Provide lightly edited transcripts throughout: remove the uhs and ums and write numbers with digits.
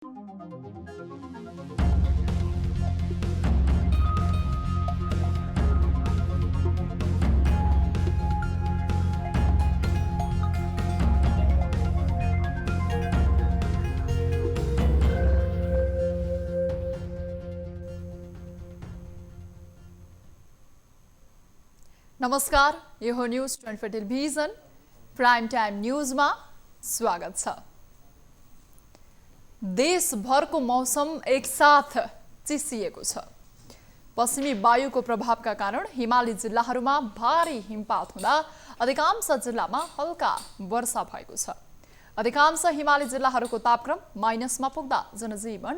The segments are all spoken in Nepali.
नमस्कार, यो हो न्यूज 24 टेलिभिजन प्राइम टाइम न्यूजमा स्वागत छ। देशभरको मौसम एकसाथ चिसिएको छ। पश्चिमी वायुको प्रभावका कारण हिमाली जिल्लाहरूमा भारी हिमपात हुँदा अधिकांश जिल्लामा हल्का वर्षा भएको छ। अधिकांश हिमाली जिल्लाहरूको तापक्रम माइनसमा पुग्दा जनजीवन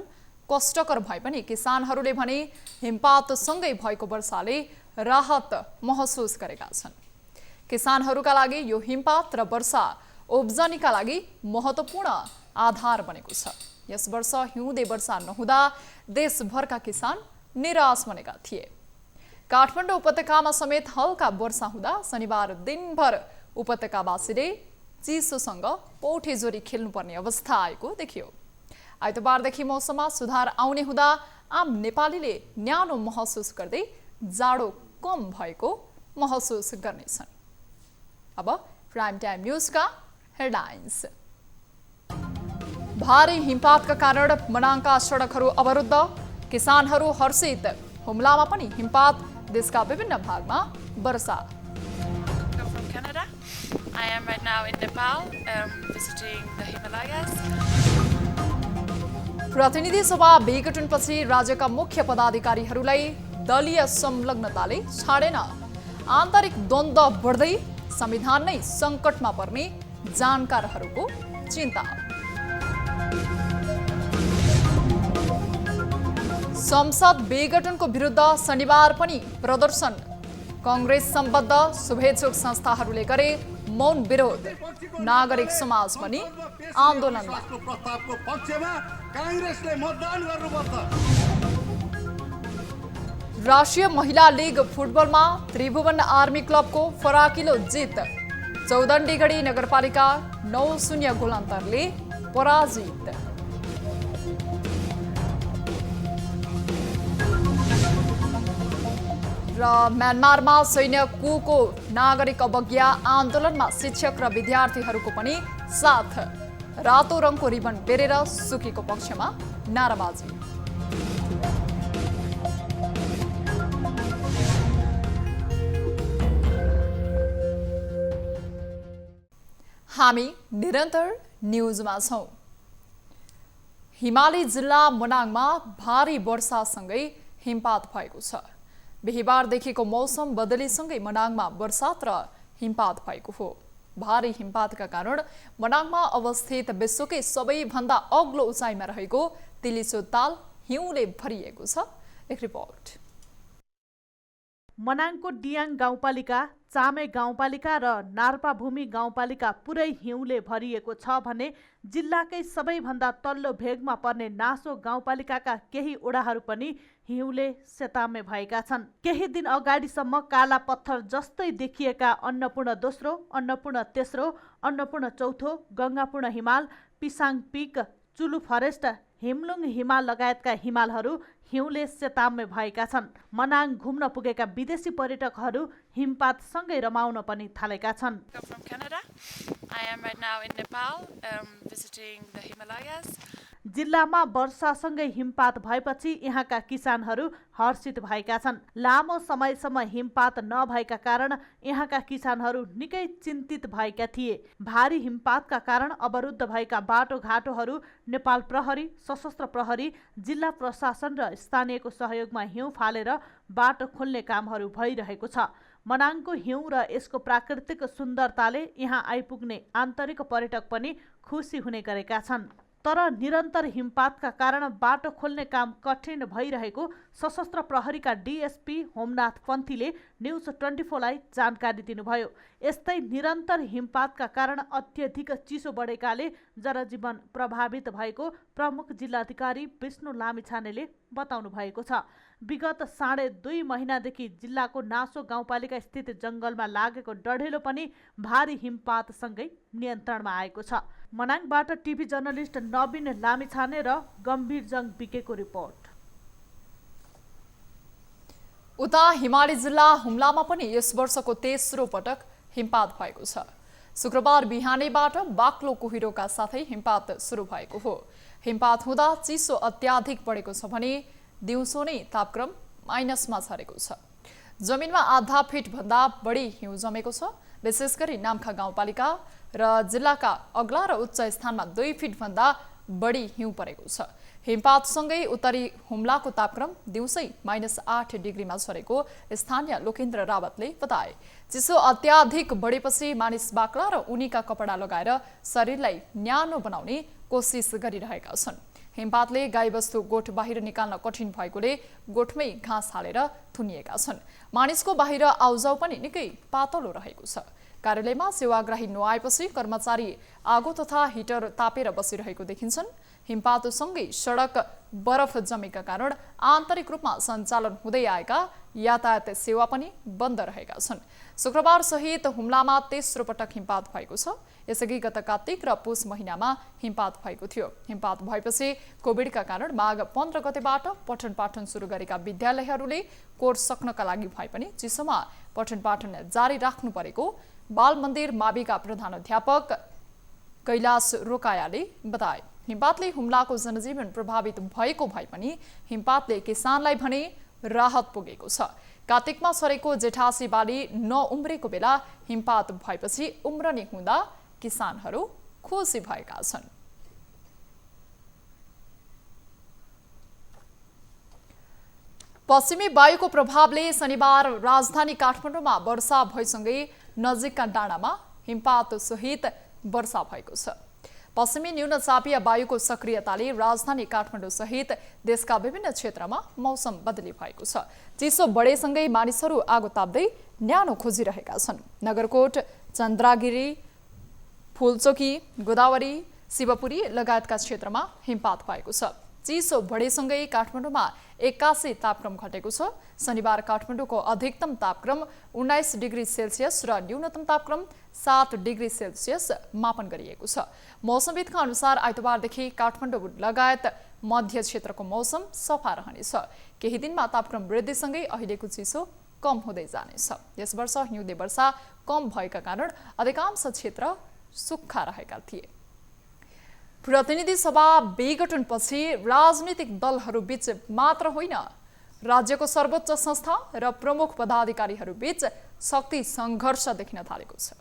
कष्टकर भए पनि किसानहरूले भने हिमपातसँगै भएको वर्षाले राहत महसुस गरेका छन्। किसानहरूका लागि यो हिमपात र वर्षा उब्जनीका लागि महत्त्वपूर्ण आधार बनेको छ। यस वर्ष हिउँदे वर्षा नहुँदा देशभरका किसान निराश बनेका थिए। काठमाडौँ उपत्यकामा समेत हल्का वर्षा हुँदा शनिबार दिनभर उपत्यकावासीले चिसोसँग पौठेजोरी खेल्नुपर्ने अवस्था आएको देखियो। आइतबारदेखि मौसममा सुधार आउने हुँदा आम नेपालीले न्यानो महसुस गर्दै जाडो कम भएको महसुस गर्नेछन्। अब प्राइम टाइम न्यूजका हेडलाइन्स। भारी हिमपातका कारण मनाङका सडकहरू अवरुद्ध, किसानहरू हर्षित। हुम्लामा पनि हिमपात, देशका विभिन्न भागमा वर्षा। From Canada. I am right now in Nepal, visiting the Himalayas. प्रतिनिधि सभा विघटनपछि राज्यका मुख्य पदाधिकारीहरूलाई दलीय संलग्नताले छाडेन। आन्तरिक द्वन्द्व बढ्दै संविधान नै सङ्कटमा पर्ने जानकारहरूको चिन्ता। संसद विघटनको विरुद्ध शनिबार पनि प्रदर्शन। कांग्रेस सम्बद्ध शुभेच्छुक संस्थाहरूले गरे मौन विरोध। नागरिक समाज पनि आन्दोलनमा। प्रस्तावको पक्षमा कांग्रेसले मतदान गर्नुपर्छ। राष्ट्रिय महिला लीग फुटबलमा त्रिभुवन आर्मी क्लबको फराकिलो जित। चौदण्डीगढी नगरपालिका 9-0 गोल अन्तरले पराजित। र म्यानमारमा सैन्य कुको नागरिक अवज्ञा आन्दोलनमा शिक्षक र विद्यार्थीहरूको पनि साथ। रातो रङको रिबन बेरेर सुकीको पक्षमा नाराबाजी। हामी निरन्तर न्यूजमा छौं। हिमाली जिल्ला मनाङमा भारी वर्षासँगै हिमपात भएको छ। बिहीबारदेखिको मौसम बदलीसँगै मनाङमा वर्षात र हिमपात भएको हो। भारी हिमपातका कारण मनाङमा अवस्थित विश्वकै सबैभन्दा अग्लो उचाइमा रहेको तिलिचो ताल हिउँले भरिएको छ। एक रिपोर्ट। मनाङको डियाङ गाउँपालिका, चामे गाउँपालिका र नार्पाभूमि गाउँपालिका पुरै हिउँले भरिएको छ भने जिल्लाकै सबैभन्दा तल्लो भेगमा पर्ने नासो गाउँपालिकाका केही ओडाहरू पनि हिउँले सेतामे भएका छन्। केही दिन अगाडिसम्म काला पत्थर जस्तै देखिएका अन्नपूर्ण दोस्रो, अन्नपूर्ण तेस्रो, अन्नपूर्ण चौथो, गङ्गापूर्ण हिमाल, पिसाङ पिक, चुलु फरेस्ट, हिमलुङ हिमाल लगायतका हिमालहरू हिउँले सेतामे भएका छन्। मनाङ घुम्न पुगेका विदेशी पर्यटकहरू हिमपातसँगै रमाउन पनि थालेका छन्। From Canada. I am right now in Nepal, visiting the Himalayas. जिल्लामा वर्षासँगै हिमपात भएपछि यहाँका किसानहरू हर्षित भएका छन्। लामो समयसम्म हिमपात नभएका कारण यहाँका किसानहरू निकै चिन्तित भएका थिए। भारी हिमपातका कारण अवरुद्ध भएका बाटोघाटोहरू नेपाल प्रहरी, सशस्त्र प्रहरी, जिल्ला प्रशासन र स्थानीयको सहयोगमा हिउँ फालेर बाटो खोल्ने कामहरू भइरहेको छ। मनाङको हिउँ र यसको प्राकृतिक सुन्दरताले यहाँ आइपुग्ने आन्तरिक पर्यटक पनि खुसी हुने गरेका छन्। तर निरन्तर हिमपातका कारण बाटो खोल्ने काम कठिन भइरहेको सशस्त्र प्रहरीका डीएसपी होमनाथ पन्थीले न्यूज 24 लाई जानकारी दिनुभयो। यस्तै निरन्तर हिमपातका कारण अत्यधिक चिसो बढेकाले जनजीवन प्रभावित भएको प्रमुख जिल्लाधिकारी विष्णु लामिछानेले बताउनु भएको छ। विगत 2.5 महिनादेखि जिल्लाको नासो गाउँपालिका स्थित जंगलमा लागेको डढेलो पनि भारी हिमपातसँगै नियन्त्रणमा आएको छ। मनाङबाट टिभी जर्नलिस्ट नवीन लामिछाने र गम्भीर जङ बिकेको रिपोर्ट। उता हिमाली जिल्ला हुम्लामा पनि यस वर्षको तेस्रो पटक हिमपात भएको छ। शुक्रबार बिहानैबाट बाक्लो कुहिरोका साथै हिमपात सुरु भएको हो। हिमपात हुँदा चिसो अत्याधिक बढेको छ भने दिउँसो नै तापक्रम माइनसमा झरेको छ। जमिनमा आधा फिट भन्दा बढी हिउँ जमेको छ। विशेष गरी नाम्खा गाउँपालिका र जिल्लाका अग्ला र उच्च स्थानमा 2 फिट भन्दा बढी हिउँ परेको छ। हिमपातसँगै उत्तरी हुम्लाको तापक्रम दिउँसै -8 डिग्रीमा झरेको स्थानीय लोकेन्द्र रावतले बताए। चिसो अत्याधिक बढेपछि मानिस बाक्ला र उनीका कपडा लगाएर शरीरलाई न्यानो बनाउने कोसिस गरिरहेका छन्। हिमपातले गाईबस्तु गोठ बाहिर निकाल्न कठिन भएकोले गोठमै घाँस हालेर थुनिएका छन्। मानिसको बाहिर आउजाउ पनि निकै पातलो रहेको छ। कार्यालयमा सेवाग्राही नआएपछि कर्मचारी आगो तथा हिटर तापेर बसिरहेको देखिन्छन्। हिमपातसँगै सडक बरफ जमेका कारण आन्तरिक रूपमा सञ्चालन हुँदै आएका यातायात सेवा पनि बन्द रहेका छन्। शुक्रबार सहित हुम्लामा तेस्रो पटक हिमपात भएको छ। यसअघि गत कार्तिक र पुष महिनामा हिमपात भएको थियो। हिमपात भएपछि कोभिडका कारण माघ 15 गतेबाट पठन पाठन सुरु गरेका विद्यालयहरूले कोर्स सक्नका लागि भए पनि चिसोमा पठन पाठन जारी राख्नु परेको बाल मन्दिर माविका प्रधानाध्यापक कैलाश रोकायाले बताए। हिमपातले हुम्लाको जनजीवन प्रभावित भएको भए पनि हिमपातले किसानलाई भने राहत पुगेको छ। कार्तिकमा सरेको जेठासी बाली नउम्रेको बेला हिमपात भएपछि उम्रने हुँदा किसानहरू खुसी भएका छन्। पश्चिमी वायुको प्रभावले शनिबार राजधानी काठमाडौँमा वर्षा भएसँगै नजिकका डाँडामा हिमपात सहित वर्षा भएको छ। पश्चिमी न्यून चापीय वायुको सक्रियताले राजधानी काठमाडौँ सहित देशका विभिन्न क्षेत्रमा मौसम बदली भएको छ। चिसो बढेसँगै मानिसहरू आगो ताप्दै न्यानो खोजिरहेका छन्। नगरकोट, चन्द्रागिरी, फुलचोकी, गोदावरी, शिवपुरी लगायतका क्षेत्रमा हिमपात भएको छ। चिसो बढेसँगै काठमाडौँमा 81 तापक्रम घटेको छ। शनिबार काठमाडौँको अधिकतम तापक्रम 19 डिग्री सेल्सियस र न्यूनतम तापक्रम 7 डिग्री सेल्सियस मापन गरिएको छ। मौसमविदका अनुसार आइतबारदेखि काठमाडौँ लगायत मध्य क्षेत्रको मौसम सफा रहनेछ। केही दिनमा तापक्रम वृद्धिसँगै अहिलेको चिसो कम हुँदै जानेछ। यस वर्ष हिउँदे वर्षा कम भएका कारण अधिकांश क्षेत्र सुक्खा रहेका थिए। प्रतिनिधि सभा विघटनपछि राजनीतिक दलहरू बीच मात्र होइन, राज्यको सर्वोच्च संस्था र प्रमुख पदाधिकारीहरू बीच शक्ति सङ्घर्ष देखिन थालेको छ।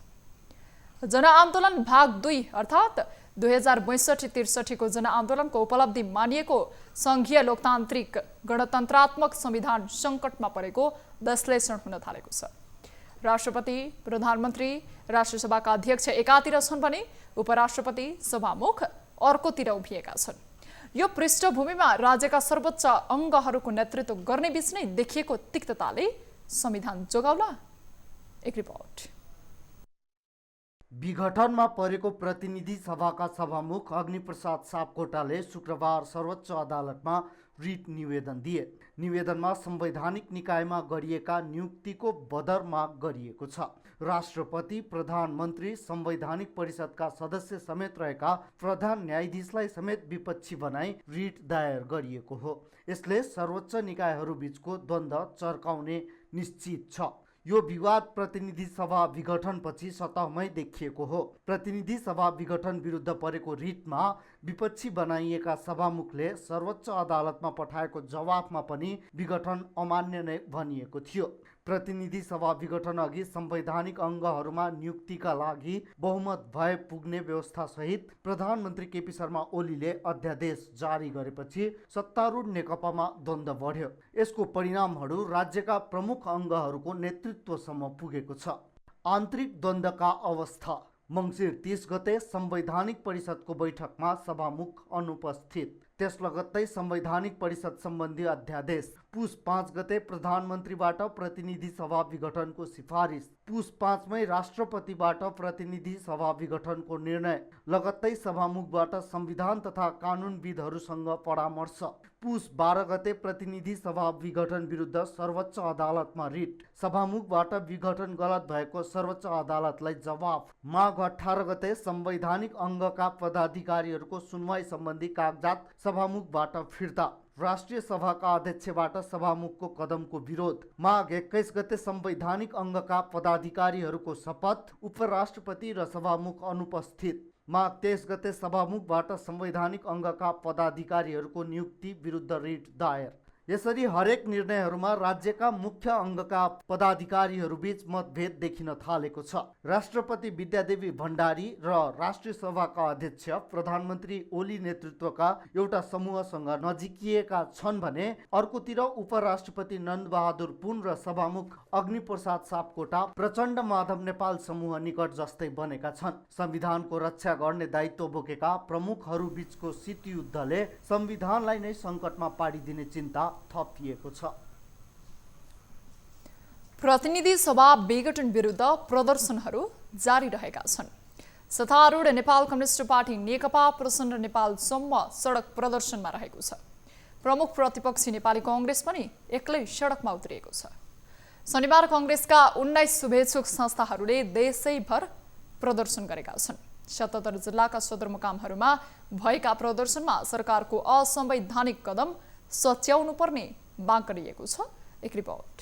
जनआन्दोलन भाग 2 अर्थात् 2062-63 को जनआन्दोलनको उपलब्धि मानिएको संघीय लोकतान्त्रिक गणतन्त्रात्मक संविधान सङ्कटमा परेको विश्लेषण हुन थालेको छ। राष्ट्रपति, प्रधानमन्त्री, राष्ट्रसभाका अध्यक्ष एकातिर छन् भने उपराष्ट्रपति, सभामुख अर्कोतिर उभिएका छन्। यो पृष्ठभूमिमा राज्यका सर्वोच्च अङ्गहरूको नेतृत्व गर्ने बीच नै देखिएको तिक्तताले संविधान जोगाउला? एक रिपोर्ट। विघटनमा परेको प्रतिनिधि सभाका सभामुख अग्निप्रसाद सापकोटाले शुक्रबार सर्वोच्च अदालतमा रिट निवेदन दिए। निवेदनमा संवैधानिक निकायमा गरिएका नियुक्तिको बदर माग गरिएको छ। राष्ट्रपति, प्रधानमन्त्री, संवैधानिक परिषदका सदस्य समेत रहेका प्रधान न्यायाधीशलाई समेत विपक्षी बनाई रिट दायर गरिएको हो। यसले सर्वोच्च निकायहरू बीचको द्वन्द्व चर्काउने निश्चित छ। यो विवाद प्रतिनिधि सभा विघटनपछि सतहमै देखिएको हो। प्रतिनिधि सभा विघटन विरुद्ध परेको रिटमा विपक्षी बनाइएका सभामुखले सर्वोच्च अदालतमा पठाएको जवाफमा पनि विघटन अमान्य नै भनिएको थियो। प्रतिनिधि सभा विघटन अघि संवैधानिक अङ्गहरूमा नियुक्तिका लागि बहुमत भए पुग्ने व्यवस्था सहित प्रधानमन्त्री केपी शर्मा ओलीले अध्यादेश जारी गरेपछि सत्तारूढ नेकपामा द्वन्द्व बढ्यो। यसको परिणामहरू राज्यका प्रमुख अङ्गहरूको नेतृत्वसम्म पुगेको छ। आन्तरिक द्वन्द्वका अवस्था। मङ्सिर 30 गते संवैधानिक परिषदको बैठकमा सभामुख अनुपस्थित। त्यस लगत्तै संवैधानिक परिषद सम्बन्धी अध्यादेश, पुस 5 गते प्रधानमन्त्रीबाट प्रतिनिधि सभा विघटनको सिफारिस, पुस 5 मै राष्ट्रपतिबाट प्रतिनिधि सभा विघटनको निर्णय, लगत्तै सभामुखबाट संविधान तथा कानुनविदहरूसँग परामर्श, पुस 12 गते प्रतिनिधि सभा विघटन विरुद्ध सर्वोच्च अदालतमा रिट, सभामुखबाट विघटन गलत भएको सर्वोच्च अदालतलाई जवाफ, माघ 18 गते संवैधानिक अङ्गका पदाधिकारीहरूको सुनवाई सम्बन्धी कागजात सभामुखबाट फिर्ता, राष्ट्रिय सभाका अध्यक्षबाट सभामुखको कदमको विरोध, माघ 21 गते संवैधानिक अङ्गका पदाधिकारीहरूको शपथ, उपराष्ट्रपति र सभामुख अनुपस्थित, माघ 23 गते सभामुखबाट संवैधानिक अङ्गका पदाधिकारीहरूको नियुक्ति विरुद्ध रिट दायर। यसरी हरेक निर्णयहरूमा राज्यका मुख्य अङ्गका पदाधिकारीहरूबीच मतभेद देखिन थालेको छ। राष्ट्रपति विद्यादेवी भण्डारी र राष्ट्रिय सभाका अध्यक्ष प्रधानमन्त्री ओली नेतृत्वका एउटा समूहसँग नजिकिएका छन् भने अर्कोतिर उपराष्ट्रपति नन्दबहादुर पुन र सभामुख अग्निप्रसाद सापकोटा प्रचण्ड माधव नेपाल समूह निकट जस्तै बनेका छन्। संविधानको रक्षा गर्ने दायित्व बोकेका प्रमुखहरूबीचको शीतयुद्धले संविधानलाई नै सङ्कटमा पारिदिने चिन्ता थपिएको छ। प्रतिनिधि सभा विघटन विरुद्ध प्रदर्शनहरू जारी रहेका छन्। सत्तारूढ नेपाल कम्युनिस्ट पार्टी नेकपा प्रचण्ड नेपालसम्म सडक प्रदर्शनमा रहेको छ। प्रमुख प्रतिपक्षी नेपाली कांग्रेस पनि एक्लै सडकमा उत्रिएको छ। शनिबार कांग्रेसका 19 शुभेच्छुक संस्थाहरूले देशैभर प्रदर्शन गरेका छन्। 77 जिल्लाका सदरमुकामहरूमा भएका प्रदर्शनमा सरकारको असंवैधानिक कदम सच्याउनु पर्ने माग गरिएको छ। एक रिपोर्ट।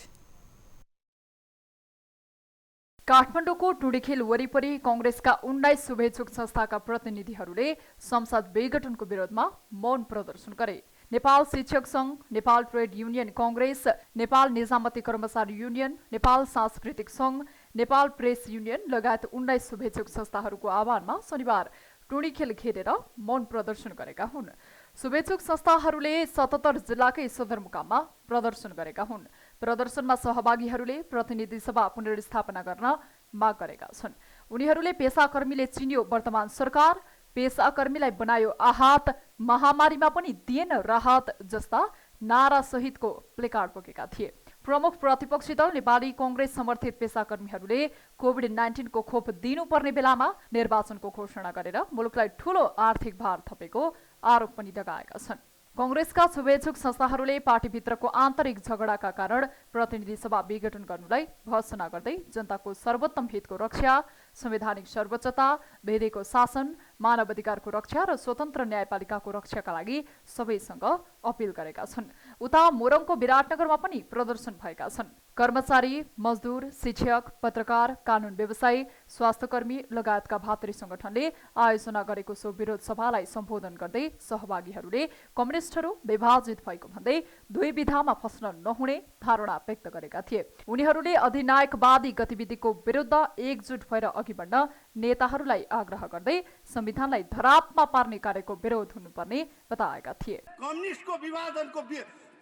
काठमाडौँको टुडीखेल वरिपरि कांग्रेसका 19 शुभेच्छुक संस्थाका प्रतिनिधिहरूले संसद विघटनको विरोधमा मौन प्रदर्शन गरे। नेपाल शिक्षक संघ, नेपाल ट्रेड युनियन कांग्रेस, नेपाल निजामती कर्मचारी युनियन, नेपाल सांस्कृतिक संघ, नेपाल प्रेस युनियन लगायत 19 शुभेच्छुक संस्थाहरूको आह्वानमा शनिबार टुडीखेल घेरेर मौन प्रदर्शन गरेका हुन्। शुभेच्छुक संस्थाहरूले 77 जिल्लाकै सदरमुकाममा प्रदर्शन गरेका हुन्। प्रदर्शनमा सहभागीहरूले प्रतिनिधि सभा पुनर्स्थापना गर्न माग गरेका छन्। उनीहरूले पेशाकर्मीले चिन्यो वर्तमान सरकार, पेशाकर्मीलाई बनायो आहत, महामारीमा पनि दिएन राहत जस्ता नारा सहितको प्लेकार्ड बोकेका थिए। प्रमुख प्रतिपक्षी दल नेपाली कांग्रेस समर्थित पेशाकर्मीहरूले कोभिड-19 को खोप दिनुपर्ने बेलामा निर्वाचनको घोषणा गरेर मुलुकलाई ठूलो आर्थिक भार थपेको आरोप पनि लगाएका छन्। कांग्रेसका शुभेच्छुक संस्थाहरूले पार्टीभित्रको आन्तरिक झगडाका कारण प्रतिनिधि सभा विघटन गर्नुलाई भर्त्सना गर्दै जनताको सर्वोत्तम हितको रक्षा, संवैधानिक सर्वोच्चता, विधिको शासन, मानव अधिकारको रक्षा र स्वतन्त्र न्यायपालिकाको रक्षाका लागि सबैसँग अपिल गरेका छन्। उता मोरङको विराटनगरमा पनि प्रदर्शन भएका छन्। कर्मचारी, मजदुर, शिक्षक, पत्रकार, कानुन व्यवसायी, स्वास्थ्यकर्मी लगायतका भातृ संगठनले आयोजना गरेको सो विरोध सभालाई सम्बोधन गर्दै सहभागीहरूले कम्युनिस्टहरू विभाजित भएको भन्दै दुई विधामा फस्न नहुने धारणा व्यक्त गरेका थिए। उनीहरूले अधिनायकवादी गतिविधिको विरुद्ध एकजुट भएर अघि बढ्न नेताहरूलाई आग्रह गर्दै संविधानलाई धरापमा पार्ने कार्यको विरोध हुनुपर्ने बताएका थिए। कम्युनिस्टको विभाजनको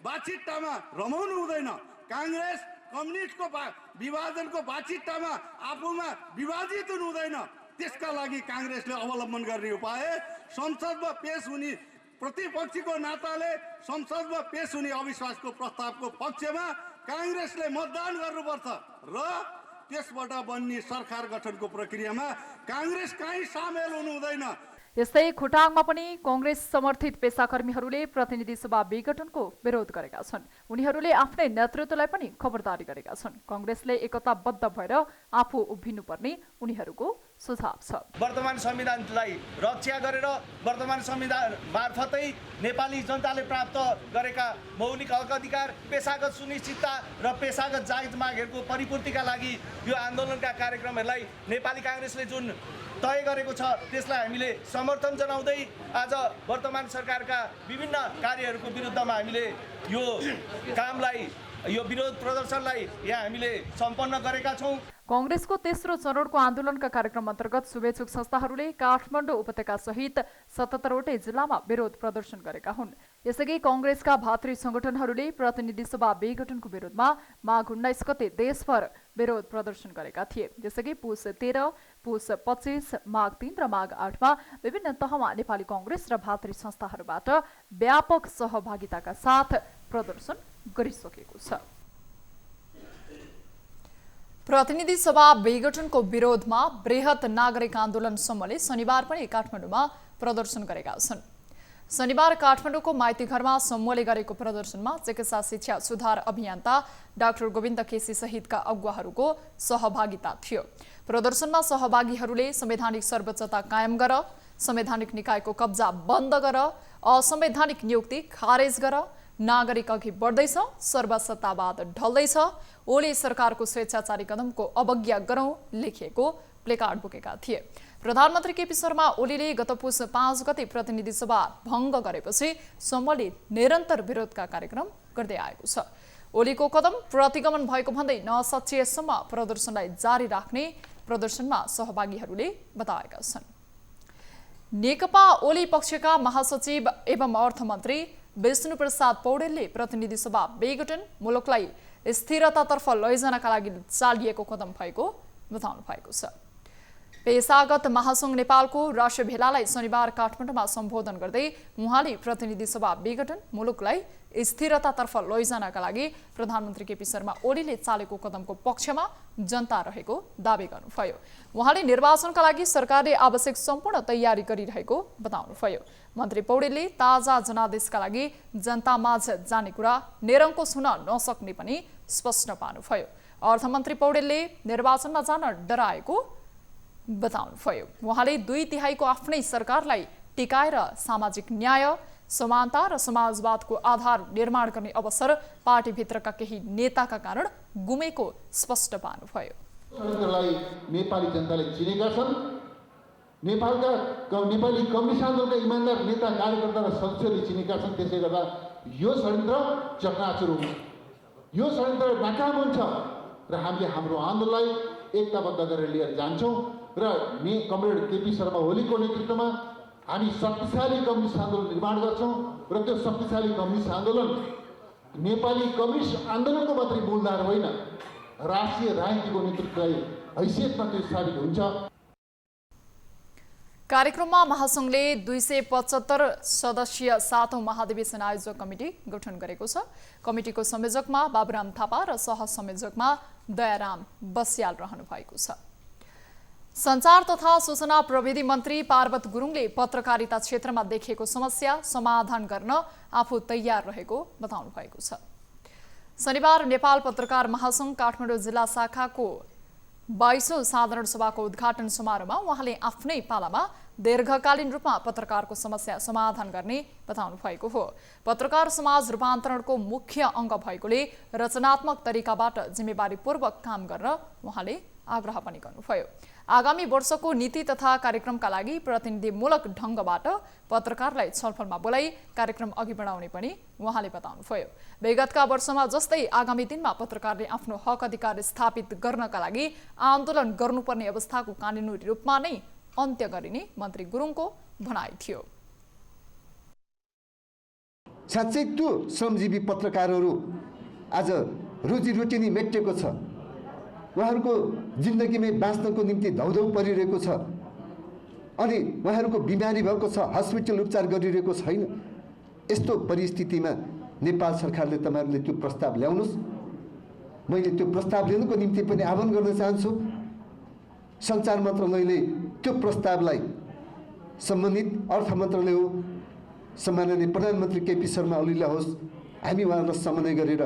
बातचितमा रमाउनु हुँदैन। कांग्रेस कम्युनिस्टको विभाजनको बातचितमा आफूमा विभाजित हुनु हुँदैन। त्यसका लागि कांग्रेसले अवलम्बन गर्ने उपाय संसदमा पेश हुने प्रतिपक्षीको नाताले संसदमा पेश हुने अविश्वासको प्रस्तावको पक्षमा कांग्रेसले मतदान गर्नुपर्छ र त्यसबाट बन्ने सरकार गठनको प्रक्रियामा कांग्रेस कहीँ सामेल हुनु हुँदैन। यस्तै खोटाङमा पनि कांग्रेस समर्थित पेशाकर्मीहरूले प्रतिनिधि सभा विघटनको विरोध गरेका छन्। उनीहरूले आफ्नै नेतृत्वलाई पनि खबरदारी गरेका छन्। कांग्रेसले एकताबद्ध भएर आफू उभिनुपर्ने उनीहरूको सुझाव छ। वर्तमान संविधानलाई रक्षा गरेर वर्तमान संविधान मार्फतै नेपाली जनताले प्राप्त गरेका मौलिक हक अधिकार, पेशागत सुनिश्चितता र पेशागत जायज मागहरूको परिपूर्तिका लागि यो आन्दोलनका कार्यक्रमहरूलाई नेपाली कांग्रेसले जुन तय गरेको छ त्यसलाई हामीले समर्थन जनाउँदै आज वर्तमान सरकारका विभिन्न कार्यहरूको विरुद्धमा हामीले यो कामलाई यो विरोध प्रदर्शनलाई यहाँ हामीले सम्पन्न गरेका छौँ। कांग्रेसको तेस्रो चरणको आन्दोलनका कार्यक्रम अन्तर्गत शुभेच्छुक संस्थाहरूले काठमाडौँ उपत्यका सहित 77वटै जिल्लामा विरोध प्रदर्शन गरेका हुन्। यसअघि कांग्रेसका भातृ संगठनहरूले प्रतिनिधि सभा विघटनको विरोधमा माघ 19 गते देशभर विरोध प्रदर्शन गरेका थिए। यसअघि पुस 13, पुस 25, माघ 3 र माघ 8 मा विभिन्न तहमा नेपाली कांग्रेस र भातृ संस्थाहरूबाट व्यापक सहभागिताका साथ प्रदर्शन गरिसकेको छ। प्रतिनिधि सभा विघटनको विरोधमा बृहत नागरिक आन्दोलन समूहले शनिबार पनि काठमाडौँमा प्रदर्शन गरेका छन्। शनिबार काठमाडौँको माइतीघरमा समूहले गरेको प्रदर्शनमा चिकित्सा शिक्षा सुधार अभियन्ता डाक्टर गोविन्द केसी सहितका अगुवाहरूको सहभागिता थियो। प्रदर्शनमा सहभागीहरूले संवैधानिक सर्वोच्चता कायम गर, संवैधानिक निकायको कब्जा बन्द गर, असंवैधानिक नियुक्ति खारेज गर, नागरिक अघि बढ्दैछ, सर्वसत्तावाद ढल्दैछ, ओली सरकारको स्वेच्छाचारी कदमको अवज्ञा गरौं लेखिएको प्लेकार्ड बोकेका थिए। प्रधानमन्त्री केपी शर्मा ओलीले गत पुस 5 गते प्रतिनिधि सभा भङ्ग गरेपछि समूहले निरन्तर विरोधका कार्यक्रम गर्दै आएको छ। ओलीको कदम प्रतिगमन भएको भन्दै नसचिएसम्म प्रदर्शनलाई जारी राख्ने प्रदर्शनमा सहभागीहरूले बताएका छन्। नेकपा ओली पक्षका महासचिव एवं अर्थमन्त्री विष्णुप्रसाद पौडेलले प्रतिनिधि सभा विघटन मुलुकलाई स्थिरतातर्फ लैजानका लागि चालिएको कदम भएको बताउनु भएको छ। पेशागत महासंघ नेपालको राष्ट्रिय भेलालाई शनिबार काठमाडौँमा सम्बोधन गर्दै उहाँले प्रतिनिधि सभा विघटन मुलुकलाई स्थिरतातर्फ लैजानका लागि प्रधानमन्त्री केपी शर्मा ओलीले चालेको कदमको पक्षमा जनता रहेको दावी गर्नुभयो। उहाँले निर्वाचनका लागि सरकारले आवश्यक सम्पूर्ण तयारी गरिरहेको बताउनुभयो। मन्त्री पौडेलले ताजा जनादेशका लागि जनतामाझ जाने कुरा निरङ्कुश हुन नसक्ने पनि स्पष्ट पार्नुभयो। अर्थमन्त्री पौडेलले निर्वाचनमा जान डराएको बताउनुभयो। उहाँले 2/3 आफ्नै सरकारलाई टिकाएर सामाजिक न्याय, समानता र समाजवादको आधार निर्माण गर्ने अवसर पार्टीभित्रका केही नेताका कारण गुमेको स्पष्ट पार्नुभयो। षड्यन्त्रलाई नेपाली जनताले चिनेका छन्। नेपाली कम्युनिस्ट आन्दोलनका इमान्दार नेता, कार्यकर्ता र सदस्यले चिनेका छन्। त्यसले गर्दा यो षड्यन्त्र चकनाचुर हुन्छ, यो षड्यन्त्र नाकाम हुन्छ र हामीले हाम्रो आन्दोलनलाई एकताबद्ध गरेर लिएर जान्छौँ र कमरेड केपी शर्मा ओलीको नेतृत्वमा हामी शक्तिशाली कम्युनिस्ट आन्दोलन निर्माण गर्छौँ र त्यो शक्तिशाली कम्युनिस्ट आन्दोलन नेपाली कम्युनिस्ट आन्दोलनको मात्रै मूलधार होइन, राष्ट्रिय राजनीतिको नेतृत्वलाई हैसियतमा त्यो साबित हुन्छ। कार्यक्रममा महासंघले 275 सदस्यीय 7औं महाधिवेशन आयोजक कमिटी गठन गरेको छ। कमिटीको संयोजकमा बाबुराम थापा र सहसंयोजकमा दयाराम बस्याल रहनु भएको छ। सञ्चार तथा सूचना प्रविधि मन्त्री पार्वत गुरुङले पत्रकारिता क्षेत्रमा देखिएको समस्या समाधान गर्न आफू तयार रहेको बताउनु भएको छ। शनिबार नेपाल पत्रकार महासंघ काठमाडौँ जिल्ला शाखाको 22औं साधारण सभाको उद्घाटन समारोहमा उहाँले आफ्नै पालामा दीर्घकालीन रूपमा पत्रकारको समस्या समाधान गर्ने बताउनु भएको हो। पत्रकार समाज रूपान्तरणको मुख्य अङ्ग भएकोले रचनात्मक तरिकाबाट जिम्मेवारीपूर्वक काम गर्न उहाँले आग्रह पनि गर्नुभयो। आगामी वर्षको नीति तथा कार्यक्रमका लागि प्रतिनिधिमूलक ढङ्गबाट पत्रकारलाई छलफलमा बोलाई कार्यक्रम अघि बढाउने पनि उहाँले बताउनुभयो। विगतका वर्षमा जस्तै आगामी दिनमा पत्रकारले आफ्नो हक अधिकार स्थापित गर्नका लागि आन्दोलन गर्नुपर्ने अवस्थाको कानुनी रूपमा नै अन्त्य गरिने मन्त्री गुरुङको भनाइ थियो। साँच्चै त्यो श्रमजीवी पत्रकारहरू आज रोजीरोटी नै मेटेको छ, उहाँहरूको जिन्दगीमै बाँच्नको निम्ति धौधौ परिरहेको छ अनि उहाँहरूको बिमारी भएको छ, हस्पिटल उपचार गरिरहेको छैन। यस्तो परिस्थितिमा नेपाल सरकारले तपाईँहरूले त्यो प्रस्ताव ल्याउनुहोस्। मैले त्यो प्रस्ताव लिनुको निम्ति पनि आह्वान गर्न चाहन्छु। सञ्चार मन्त्रालयले त्यो प्रस्तावलाई सम्बन्धित अर्थ मन्त्रालय हो, सम्माननीय प्रधानमन्त्री केपी शर्मा ओलीलाई होस्, हामी उहाँलाई समन्वय गरेर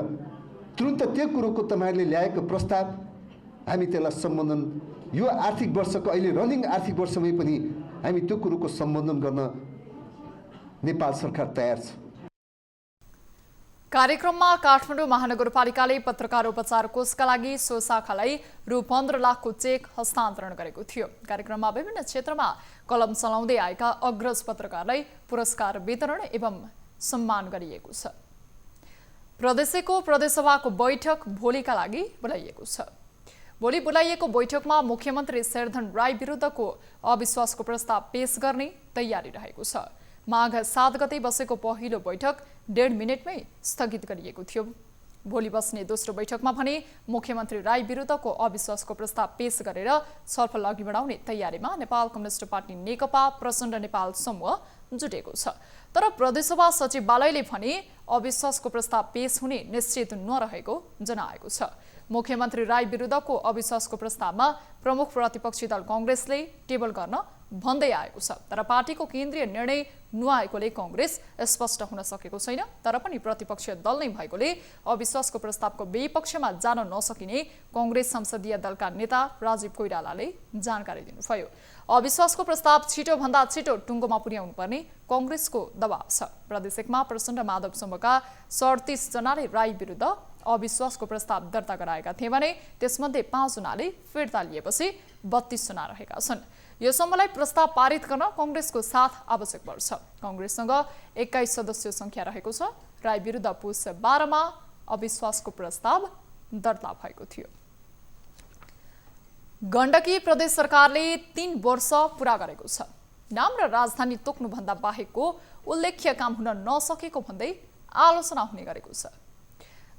तुरुन्त त्यो कुरोको तपाईँहरूले ल्याएको प्रस्ताव हामी त्यसलाई सम्बोधन, यो आर्थिक वर्षको अहिले रनिङ आर्थिक वर्षमै पनि हामी त्यो कुरोको सम्बोधन गर्न नेपाल सरकार तयार छ। कार्यक्रममा काठमाडौँ महानगरपालिकाले पत्रकार उपचार कोषका लागि सो शाखालाई रु 15 लाखको चेक हस्तान्तरण गरेको थियो। कार्यक्रममा विभिन्न क्षेत्रमा कलम चलाउँदै आएका अग्रज पत्रकारलाई पुरस्कार वितरण एवं सम्मान गरिएको छ। प्रदेशको प्रदेशसभाको बैठक भोलिका लागि बोलाइएको छ। भोलि बोलाइएको बैठकमा मुख्यमन्त्री शेरधन राई विरुद्धको अविश्वासको प्रस्ताव पेश गर्ने तयारी रहेको छ। माघ 7 गते बसेको पहिलो बैठक 1.5 मिनेटमै स्थगित गरिएको थियो। भोलि बस्ने दोस्रो बैठकमा भने मुख्यमन्त्री राई विरुद्धको अविश्वासको प्रस्ताव पेश गरेर छलफल अघि बढाउने तयारीमा नेपाल कम्युनिस्ट पार्टी नेकपा प्रचण्ड नेपाल समूह जुटेको छ। तर प्रदेशसभा सचिवालयले भने अविश्वासको प्रस्ताव पेश हुने निश्चित नरहेको जनाएको छ। मुख्यमन्त्री राई विरुद्धको अविश्वासको प्रस्तावमा प्रमुख प्रतिपक्षी दल कांग्रेसले टेबल गर्न भन्दै आएको छ। तर पार्टीको केन्द्रीय निर्णय नआएकोले कांग्रेस स्पष्ट हुन सकेको छैन। तर पनि प्रतिपक्षीय दल नै भएकोले अविश्वासको प्रस्तावको विपक्षमा जान नसकिने कांग्रेस संसदीय दलका नेता राजीव कोइरालाले जानकारी दिनुभयो। अविश्वासको प्रस्ताव छिटोभन्दा छिटो टुङ्गोमा पुर्याउनु पर्ने कांग्रेसको दबाव छ। प्रदेश 1मा प्रचण्ड माधव समूहका 37 जनाले राई विरुद्ध अविश्वासको प्रस्ताव दर्ता गराएका थिए भने त्यसमध्ये 5 जनाले फिर्ता लिएपछि 32 जना रहेका छन्। यो समूहलाई प्रस्ताव पारित गर्न कांग्रेसको साथ आवश्यक पर्छ। कांग्रेससँग 21 सदस्य संख्या रहेको छ। राई विरुद्ध पुस 12 मा अविश्वासको प्रस्ताव दर्ता भएको थियो। गण्डकी प्रदेश सरकारले 3 वर्ष पूरा गरेको छ। नाम र राजधानी तोक्नुभन्दा बाहेकको उल्लेख्य काम हुन नसकेको भन्दै आलोचना हुने गरेको छ।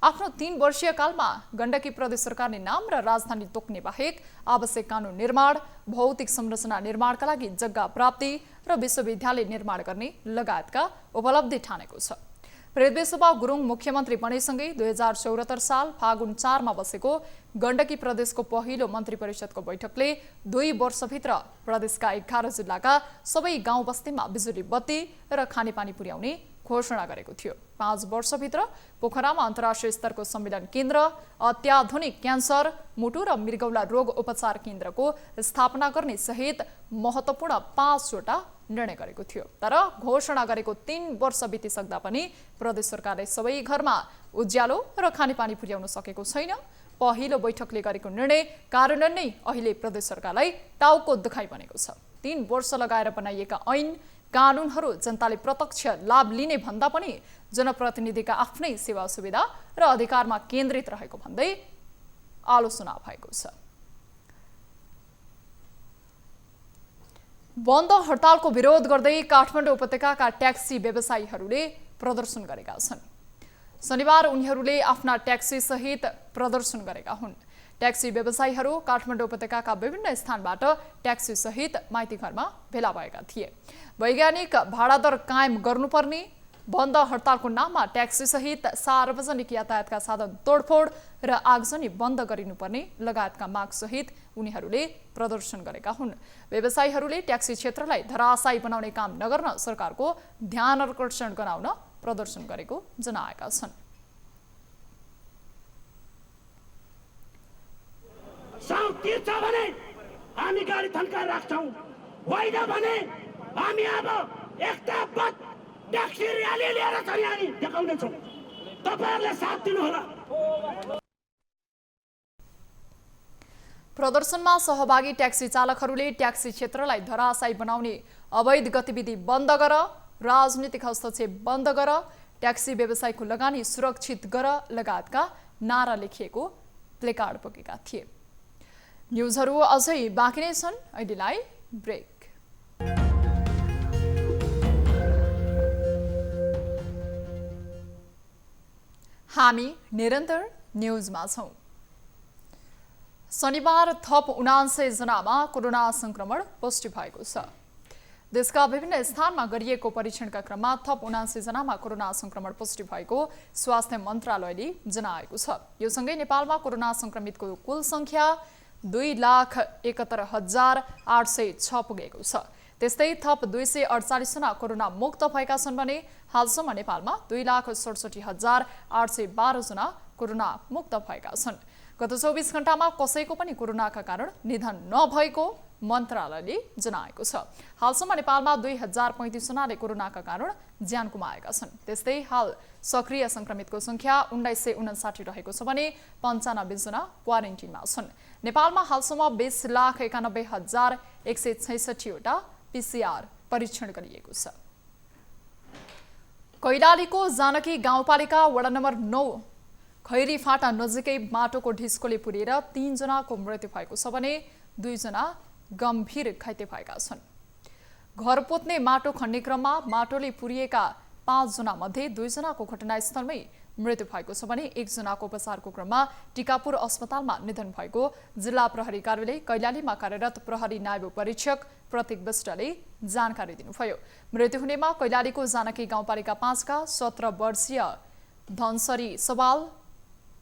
आफ्नो 3 वर्षीय कालमा गण्डकी प्रदेश सरकारले नाम र राजधानी तोक्ने बाहेक आवश्यक कानुन निर्माण, भौतिक संरचना निर्माणका लागि जग्गा प्राप्ति र विश्वविद्यालय निर्माण गर्ने लगायतका उपलब्धि ठानेको छ। प्रेतबेसुबा गुरुङ मुख्यमन्त्री बनेसँगै 2074 साल फागुन 4 मा बसेको गण्डकी प्रदेशको पहिलो मन्त्री परिषदको बैठकले 2 वर्षभित्र प्रदेशका 11 जिल्लाका सबै गाउँ बस्तीमा बिजुली बत्ती र खानेपानी पुर्याउने घोषणा गरेको थियो। 5 वर्षभित्र पोखरामा अन्तर्राष्ट्रिय स्तरको सम्मेलन केन्द्र, अत्याधुनिक क्यान्सर, मुटु र मृगौला रोग उपचार केन्द्रको स्थापना गर्ने सहित महत्त्वपूर्ण 5 वटा निर्णय गरेको थियो। तर घोषणा गरेको 3 वर्ष बितिसक्दा पनि प्रदेश सरकारले सबै घरमा उज्यालो र खानेपानी पुर्याउन सकेको छैन। पहिलो बैठकले गरेको निर्णय कार्यान्वयन नै अहिले प्रदेश सरकारलाई टाउको दुखाइ बनेको छ। 3 वर्ष लगाएर बनाइएका ऐन कानुनहरू जनताले प्रत्यक्ष लाभ लिने भन्दा पनि जनप्रतिनिधिका आफ्नै सेवा सुविधा र अधिकारमा केन्द्रित रहेको भन्दै आलोचना भएको छ। बन्द हडतालको विरोध गर्दै काठमाडौँ उपत्यकाका ट्याक्सी व्यवसायीहरूले प्रदर्शन गरेका छन्। शनिबार उनीहरूले आफ्ना ट्याक्सी सहित प्रदर्शन गरेका हुन्। ट्याक्सी व्यवसायीहरू काठमाडौँ उपत्यकाका विभिन्न स्थानबाट ट्याक्सी सहित माइती घरमा भेला भएका थिए। वैज्ञानिक भाडा दर कायम गर्नुपर्ने, बन्द हडतालको नाममा ट्याक्सी सहित सार्वजनिक यातायातका साधन तोडफोड र आगजनी बन्द गरिनुपर्ने लगायतका माग सहित उनीहरूले प्रदर्शन गरेका हुन्। व्यवसायीहरूले ट्याक्सी क्षेत्रलाई धराशायी बनाउने काम नगर्न सरकारको ध्यान आकर्षण गराउन प्रदर्शन गरेको जनाएका छन्। तिर्छ भने हामी गाडी थन्काएर राख्छौँ, होइन भने हामी अब एकताबद्ध ट्याक्सी र्याली लिएर चाहिँ हामी देखाउनेछौँ। तपाईँहरूले साथ दिनुहोला। प्रदर्शनमा सहभागी ट्याक्सी चालकहरूले ट्याक्सी क्षेत्रलाई धराशायी बनाउने अवैध गतिविधि बन्द गर, राजनीतिक हस्तक्षेप बन्द गर, ट्याक्सी व्यवसायको लगानी सुरक्षित गर लगायतका नारा लेखिएको प्लेकार्ड बोकेका थिए। न्युजहरू अझै बाँकी नै छन्, अहिलेलाई ब्रेक। हामी निरन्तर न्युजमा छौं। शनिबार थप 79 जनामा कोरोना संक्रमण पुष्टि भएको छ। देशका विभिन्न स्थानमा गरिएको परीक्षणका क्रममा थप 79 जनामा कोरोना संक्रमण पुष्टि भएको स्वास्थ्य मन्त्रालयले जनाएको छ। यो सँगै नेपालमा कोरोना संक्रमितको कुल संख्या 2,71,806 पुगेको छ। त्यस्तै थप 248 जना कोरोना मुक्त भएका छन् भने हालसम्म नेपालमा 2,67,812 जना कोरोना मुक्त भएका छन्। गत 24 घण्टामा कसैको पनि कोरोनाका कारण निधन नभएको मन्त्रालयले जनाएको छ। हालसम्म नेपालमा 2035 जनाले कोरोनाका कारण ज्यान गुमाएका छन्। त्यस्तै हाल सक्रिय संक्रमितको संख्या 1959 रहेको छ भने 95 जना क्वारेन्टिनमा छन्। नेपालमा हालसम्म 20,91,166 वटा PCR परीक्षण गरिएको छ। कैलालीको जानकी गाउँपालिका वडा नम्बर 9 खैरी फाटा नजिकै माटोको ढिस्कोले पुरिएर 3 जनाको मृत्यु भएको छ भने 2 जना गम्भीर घाइते भएका छन्। घर पोत्ने माटो खन्ने क्रममा माटोले पुरिएका 5 जना मध्ये 2 जनाको घटनास्थलमै मृत्यु भएको छ भने 1 जनाको उपचारको क्रममा टिकापुर अस्पतालमा निधन भएको जिल्ला प्रहरी कार्यालय कैलालीमा कार्यरत प्रहरी नायब परीक्षक प्रतीक विष्टले जानकारी दिनुभयो। मृत्यु हुनेमा कैलालीको जानकी गाउँपालिका 5 का 17 वर्षीय धनसरी सवाल,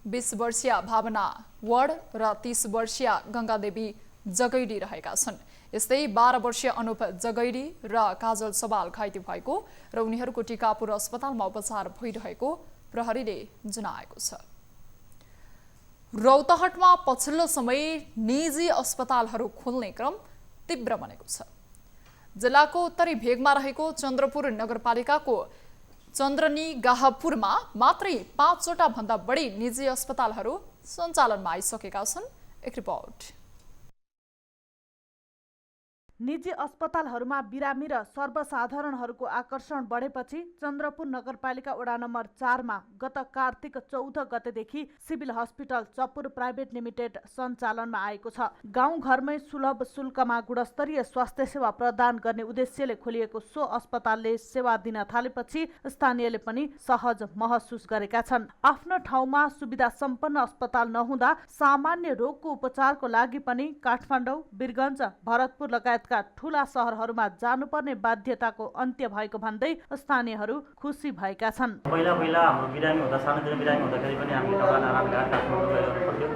20 वर्षीय भावना वड र 30 वर्षीय गंगादेवी जगैडी रहेका छन्। यस्तै 12 वर्षीय अनुप जगैडी र काजल सवाल घाइते भएको र उनीहरूको टिकापुर अस्पतालमा उपचार भइरहेको प्रहरीले जनाएको छ। रौतहटमा पछिल्लो समय निजी अस्पतालहरू खोल्ने क्रम तीव्र बनेको छ। जिल्लाको उत्तरी भेगमा रहेको चन्द्रपुर नगरपालिकाको चन्द्रनी गाहपुरमा मात्रै 5 वटा भन्दा बढी निजी अस्पतालहरू सञ्चालनमा आइसकेका छन्। एक रिपोर्ट। निजी अस्पतालहरूमा बिरामी र सर्वसाधारणहरूको आकर्षण बढेपछि चन्द्रपुर नगरपालिका वडा नम्बर 4 मा गत कार्तिक 14 गतेदेखि civil hospital Chapur private limited सञ्चालनमा आएको छ। गाउँ घरमै सुलभ शुल्कमा गुणस्तरीय स्वास्थ्य सेवा प्रदान गर्ने उद्देश्यले खोलिएको सो अस्पतालले सेवा दिन थालेपछि स्थानीयले पनि सहज महसुस गरेका छन्। आफ्नो ठाउँमा सुविधा सम्पन्न अस्पताल नहुँदा सामान्य रोगको उपचारको लागि पनि काठमाडौँ, वीरगञ्ज, भरतपुर लगायत ठूला शहरहरूमा जानुपर्ने बाध्यताको अन्त्य भएको भन्दै स्थानीयहरू खुसी भएका छन्। पहिला हाम्रो बिरामी हुँदा सानोतिनो बिरामी हुँदाखेरि पनि हामीले ढकाल आरामले काठमाडौँ गइरहनु पर्थ्यो।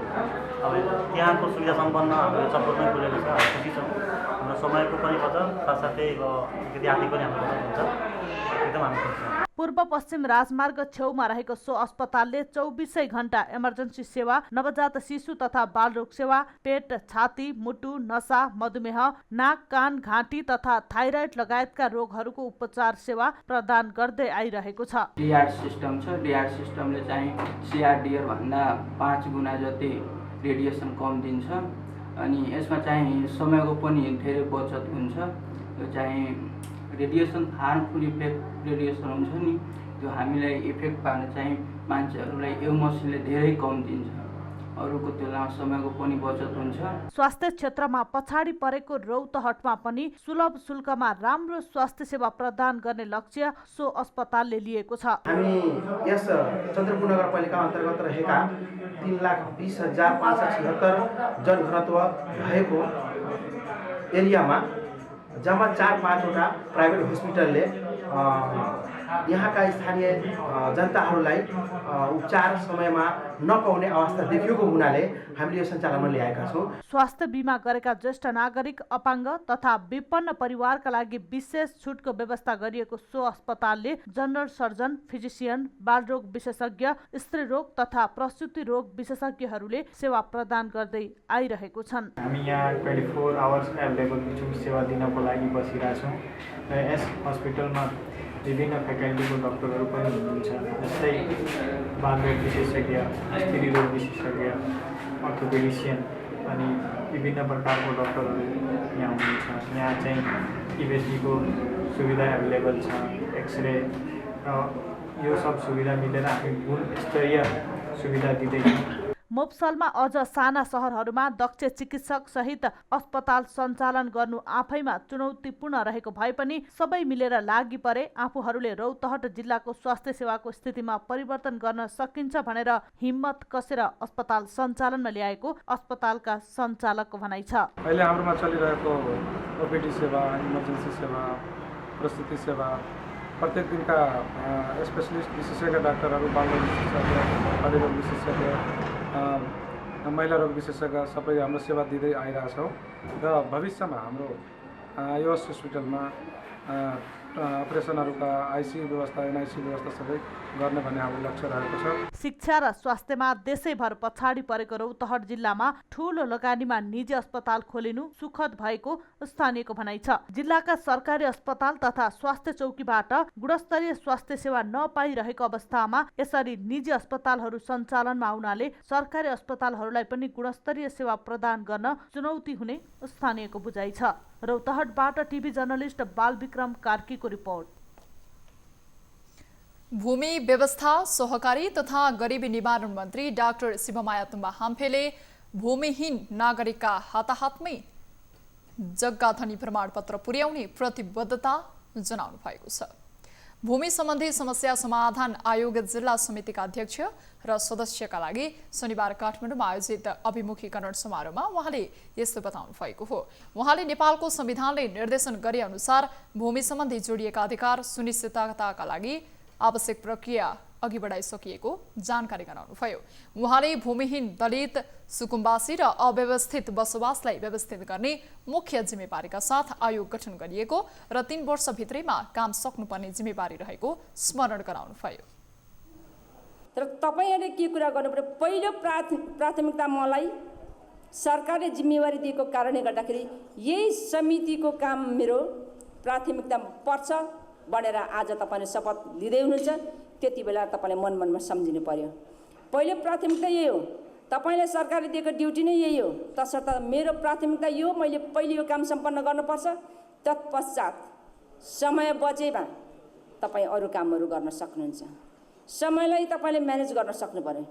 अब त्यहाँको सुविधा सम्पन्न हाम्रो चपुरमै खुलेको छ। खुसी छौँ। हाम्रो समयको पनि बचत, साथसाथै यदि आर्थिक पनि हाम्रो बचत हुन्छ। एकदम हामी खुसी छौँ। पूर्व पश्चिम राजमार्ग छेउमा रहेको सो अस्पतालले 24 घण्टा इमर्जेन्सी सेवा, नवजात शिशु तथा बालरोग सेवा, पेट, छाती, मुटु, नसा, मधुमेह, नाक, कान, घाँटी तथा थाइराइड लगायतका रोगहरूको उपचार सेवा प्रदान गर्दै आइरहेको छ। डिआर सिस्टम छ। डिआर सिस्टमले चाहिँ सिआरडिआर भन्दा 5 गुणा जति रेडिएसन कम दिन्छ अनि यसमा चाहिँ समयको पनि धेरै बचत हुन्छ। यो चाहिँ रेडिएसन हार्मफुल इफेक्ट रेडिएसन हुन्छ नि, त्यो हामीलाई इफेक्ट पार्न चाहिँ मान्छेहरूलाई यो मसिनले धेरै कम दिन्छ। अरूको तुलनामा समयको पनि बचत हुन्छ। स्वास्थ्य क्षेत्रमा पछाडि परेको रौतहटमा पनि सुलभ शुल्कमा राम्रो स्वास्थ्य सेवा प्रदान गर्ने लक्ष्य सो अस्पतालले लिएको छ। हामी यस चन्द्रपुर नगरपालिका अन्तर्गत रहेका 3,20,576 जनघनत्व भएको एरियामा जम्मा 4-5 वटा प्राइभेट हस्पिटलले यहाँका स्थानीय जनताहरूलाई उपचार समयमा नपाउने अवस्था देखिएको हुनाले हामीले यो सञ्चालनमा ल्याएका छौँ। स्वास्थ्य बीमा गरेका ज्येष्ठ नागरिक, अपाङ्ग तथा विपन्न परिवारका लागि विशेष छुटको व्यवस्था गरिएको सो अस्पतालले जनरल सर्जन, फिजिसियन, बालरोग विशेषज्ञ, स्त्री रोग तथा प्रसुति रोग विशेषज्ञहरूले सेवा प्रदान गर्दै आइरहेको छन्। हामी यहाँ 24 आवर्स एभाइलेबल छौँ, सेवा दिनको लागि बसिरहेछौँ र यस हस्पिटलमा विभिन्न फ्याकल्टीको डक्टरहरू पनि हुनुहुन्छ। जस्तै बालरोग विशेषज्ञ, स्त्री रोग विशेषज्ञ, अर्थोपेडिसियन अनि विभिन्न प्रकारको डक्टरहरू यहाँ हुनुहुन्छ। यहाँ चाहिँ इभेसीको सुविधा एभाइलेबल छ, एक्सरे र यो सब सुविधा मिलेर हामी गुणस्तरीय सुविधा दिँदैछौँ। मोपसलमा अझ साना सहरहरूमा दक्ष चिकित्सक सहित अस्पताल सञ्चालन गर्नु आफैमा चुनौतीपूर्ण रहेको भए पनि सबै मिलेर लागि परे आफूहरूले रौतहट जिल्लाको स्वास्थ्य सेवाको स्थितिमा परिवर्तन गर्न सकिन्छ भनेर हिम्मत कसेर अस्पताल सञ्चालनमा ल्याएको अस्पतालका सञ्चालकको भनाइ छ। अहिले हाम्रोमा चलिरहेको ओपीडी सेवा, इमर्जेन्सी सेवा, प्रस्तुति सेवा, प्रत्येक दिनका स्पेशलिस्ट विशेषज्ञ डाक्टरहरू, बालरोग विशेषज्ञ, हृदयरोग विशेषज्ञ, महिला रोग विशेषज्ञ सबै हाम्रो सेवा दिँदै आइरहेछौँ र भविष्यमा हाम्रो यो हस्पिटलमा अपरेसनहरूका आइसियु व्यवस्था, एनआइसियु व्यवस्था सबै गर्ने भन्ने हाम्रो लक्ष्य रहेको छ। शिक्षा र स्वास्थ्यमा देशैभर पछाडि परेको रौतहट जिल्लामा ठूलो लगानीमा निजी अस्पताल खोलिनु सुखद भएको स्थानीयको भनाइ छ। जिल्लाका सरकारी अस्पताल तथा स्वास्थ्य चौकीबाट गुणस्तरीय स्वास्थ्य सेवा नपाइरहेको अवस्थामा यसरी निजी अस्पतालहरू सञ्चालनमा आउनाले सरकारी अस्पतालहरूलाई पनि गुणस्तरीय सेवा प्रदान गर्न चुनौती हुने स्थानीयको बुझाइ छ। रौतहटबाट टिभी जर्नलिस्ट बालविक्रम कार्कीको रिपोर्ट। भूमि व्यवस्था सहकारी तथा गरिबी निवारण मन्त्री डाक्टर शिवमाया तुम्बा हाम्फेले भूमिहीन नागरिकका हाताहातमै जग्गा धनी प्रमाणपत्र पुर्याउने प्रतिबद्धता जनाउनु भएको छ। भूमि सम्बन्धी समस्या समाधान आयोग जिल्ला समितिका अध्यक्ष र सदस्यका लागि शनिबार काठमाडौँमा आयोजित अभिमुखीकरण समारोहमा उहाँले यस्तो बताउनु भएको हो। उहाँले नेपालको संविधानले निर्देशन गरे अनुसार भूमि सम्बन्धी जोडिएका अधिकार सुनिश्चितताका लागि आवश्यक प्रक्रिया अघि बढाइसकिएको जानकारी गराउनुभयो। उहाँले भूमिहीन दलित सुकुम्बासी र अव्यवस्थित बसोबासलाई व्यवस्थित गर्ने मुख्य जिम्मेवारीका साथ आयोग गठन गरिएको र 3 वर्षभित्रैमा काम सक्नुपर्ने जिम्मेवारी रहेको स्मरण गराउनुभयो। तर तपाईहरुले के कुरा गर्नुपर्यो, पहिलो प्राथमिकता मलाई सरकारले जिम्मेवारी दिएको कारणले गर्दाखेरि यही समितिको काम मेरो प्राथमिकता पर्छ भनेर आज तपाईले शपथ लिँदै हुनुहुन्छ। त्यति बेला तपाईले मनमनमा सम्झिनु पर्यो। पहिलो प्राथमिकता यही हो, तपाईले सरकारले दिएको ड्युटी नै यही हो। तसर्थ मेरो प्राथमिकता यो, मैले पहिले यो काम सम्पन्न गर्नुपर्छ। तत्पश्चात समय बचेमा तपाई अरू कामहरू गर्न सक्नुहुन्छ। समयलाई तपाईले म्यानेज गर्न सक्नु पर्यो।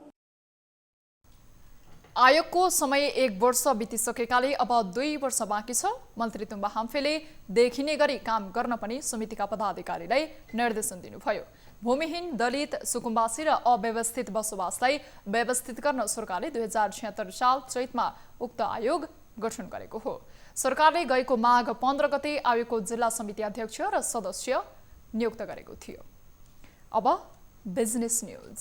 आयोगको समय 1 वर्ष बितिसकेकाले अब 2 वर्ष बाँकी छ। मन्त्री तुम्बा हाम्फेले देखिने गरी काम गर्न पनि समितिका पदाधिकारीलाई निर्देशन दिनुभयो। भूमिहीन दलित सुकुम्बासी र अव्यवस्थित बसोबासलाई व्यवस्थित गर्न सरकारले 2076 साल चैतमा उक्त आयोग गठन गरेको हो। सरकारले गएको माघ 15 गते आयोगको जिल्ला समिति अध्यक्ष र सदस्य नियुक्त गरेको थियो। अब बिजनेस न्यूज।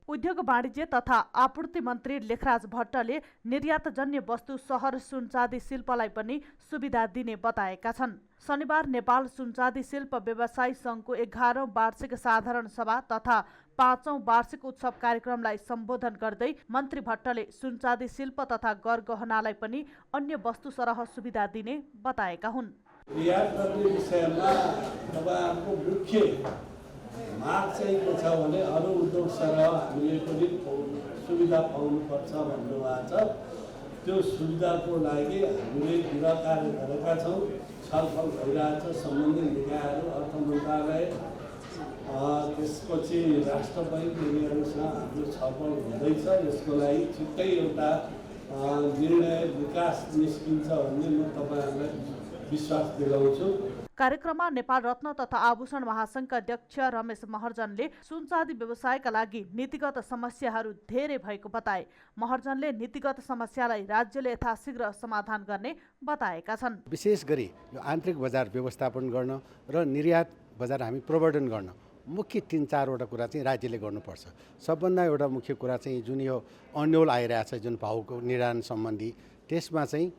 उद्योग वाणिज्य तथा आपूर्ति मन्त्री लेखराज भट्टले निर्यातजन्य वस्तु सहर सुनचाँदी शिल्पलाई पनि सुविधा दिने बताएका छन्। शनिबार नेपाल सुनचाँदी शिल्प व्यवसायी सङ्घको 11औं वार्षिक साधारण सभा तथा 5औं वार्षिक उत्सव कार्यक्रमलाई सम्बोधन गर्दै मन्त्री भट्टले सुनचाँदी शिल्प तथा गरगहनालाई पनि अन्य वस्तु सरह सुविधा दिने बताएका हुन्। निर्यात गर्ने विषयमा तपाईहरुको मुख्य माग चाहिँ के छ भने अरू उद्योग सरह हामीले पनि सुविधा पाउनुपर्छ भन्नुभएको छ। त्यो सुविधाको लागि हामीले पूरा कार्य गरेका छौँ। छलफल भइरहेछ। सम्बन्धित निकायहरू, अर्थ मन्त्रालय, त्यसपछि राष्ट्र बैङ्क यिनीहरूसँग हाम्रो छलफल हुँदैछ। यसको लागि छिट्टै एउटा निर्णय विकास निस्किन्छ भन्ने म तपाईँहरूलाई विश्वास दिलाउँछु। कार्यक्रममा नेपाल रत्न तथा आभूषण महासङ्घका अध्यक्ष रमेश महर्जनले सुनचाँदी व्यवसायका लागि नीतिगत समस्याहरू धेरै भएको बताए। महर्जनले नीतिगत समस्यालाई राज्यले यथाशीघ्र समाधान गर्ने बताएका छन्। विशेष गरी यो आन्तरिक बजार व्यवस्थापन गर्न र निर्यात बजार हामी प्रवर्धन गर्न मुख्य 3-4 वटा कुरा चाहिँ राज्यले गर्नुपर्छ। सबभन्दा एउटा मुख्य कुरा चाहिँ जुन यो अन्यल आइरहेछ, जुन भाउको निर्धारण सम्बन्धी, त्यसमा चाहिँ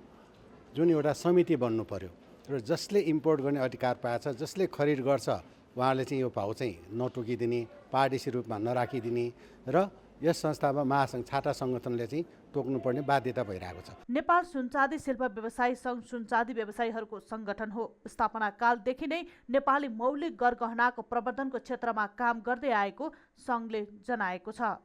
जुन एउटा समिति बन्नु पर्यो र जसले इम्पोर्ट गर्ने अधिकार पाएछ, जसले खरिद गर्छ, उहाँले चाहिँ यो भाउ चाहिँ नटोकिदिने, पारदर्शी रूपमा नराखिदिने र यस संस्थामा महासङ्घ छाटा सङ्गठनले चाहिँ तोक्नुपर्ने बाध्यता भइरहेको छ। नेपाल सुनचाँदी शिल्प व्यवसायी सङ्घ सुनचाँदी व्यवसायीहरूको सङ्गठन हो। स्थापना कालदेखि नै नेपाली मौलिक गरगहनाको प्रवर्धनको क्षेत्रमा काम गर्दै आएको सङ्घले जनाएको छ।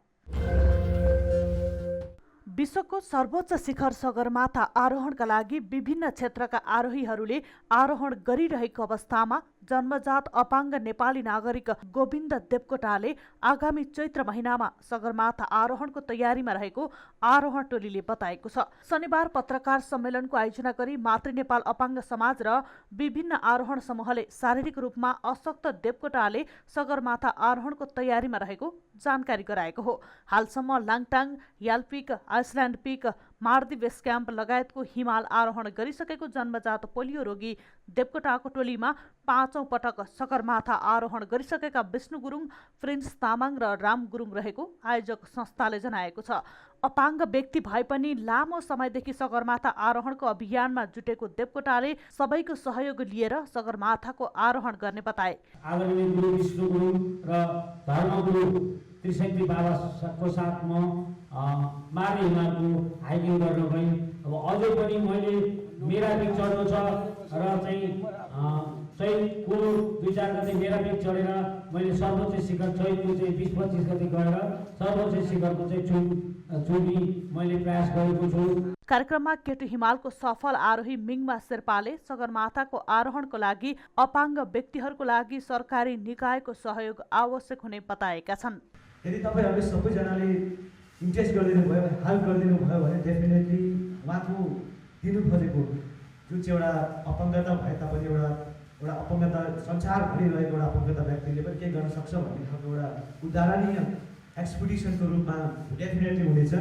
विश्वको सर्वोच्च शिखर सगरमाथा आरोहणका लागि विभिन्न क्षेत्रका आरोहीहरूले आरोहण गरिरहेको अवस्थामा जन्मजात अपाङ्ग नेपाली नागरिक गोविन्द देवकोटाले आगामी चैत्र महिनामा सगरमाथा आरोहणको तयारीमा रहेको आरोहण टोलीले बताएको छ। शनिबार पत्रकार सम्मेलनको आयोजना गरी मातृ नेपाल अपाङ्ग समाज र विभिन्न आरोहण समूहले शारीरिक रूपमा अशक्त देवकोटाले सगरमाथा आरोहणको तयारीमा रहेको जानकारी गराएको हो। हालसम्म लाङटाङ, यालपिक, Island peak, Mardi base camp लगायतको हिमाल आरोहण गरिसकेको जन्मजात पोलियो रोगी देवकोटाको टोलीमा 5औं पटक सगरमाथा आरोहण गरिसकेका विष्णु गुरुङ, प्रिन्स तामाङ र राम गुरुङ रहेको आयोजक संस्थाले जनाएको छ। अपाङ्ग व्यक्ति भए पनि लामो समयदेखि सगरमाथा आरोहणको अभियानमा जुटेको देवकोटाले सबैको सहयोग लिएर सगरमाथाको आरोहण गर्ने बताए। आदरणीय गुरु विष्णु गुरुङ र धर्मगुरु त्रिशक्ति बाबाको साथ म मार्दी हिमालको हाइकिङ गर्न गएँ। अब अझै पनि मैले मेरा बिग चढ्नु छ र चाहिँ चैतको 2-4 गते मेरा बिग चढेर मैले सर्वोच्च शिखर चैतको चाहिँ 20-25 गते गएर सर्वोच्च शिखरको चाहिँ चुनी मैले प्रयास गरेको छु। कार्यक्रममा केटु हिमालको सफल आरोही मिङमा शेर्पाले सगरमाथाको आरोहणको लागि अपाङ्ग व्यक्तिहरूको लागि सरकारी निकायको सहयोग आवश्यक हुने बताएका छन्। यदि तपाईहरुले सबैजनाले इन्ट्रेस्ट गरिदिनु भयो, हेल्प गरिदिनु भयो भने डेफिनेटली उहाँको दिनु खोजेको जुन चाहिँ एउटा अपङ्गता भए तापनि एउटा अपङ्गता संसारभरि रहेको एउटा अपङ्गता व्यक्तिले पनि केही गर्न सक्छ भन्ने खालको एउटा उदाहरणीय एक्सपिडिसनको रूपमा डेफिनेटली हुनेछ।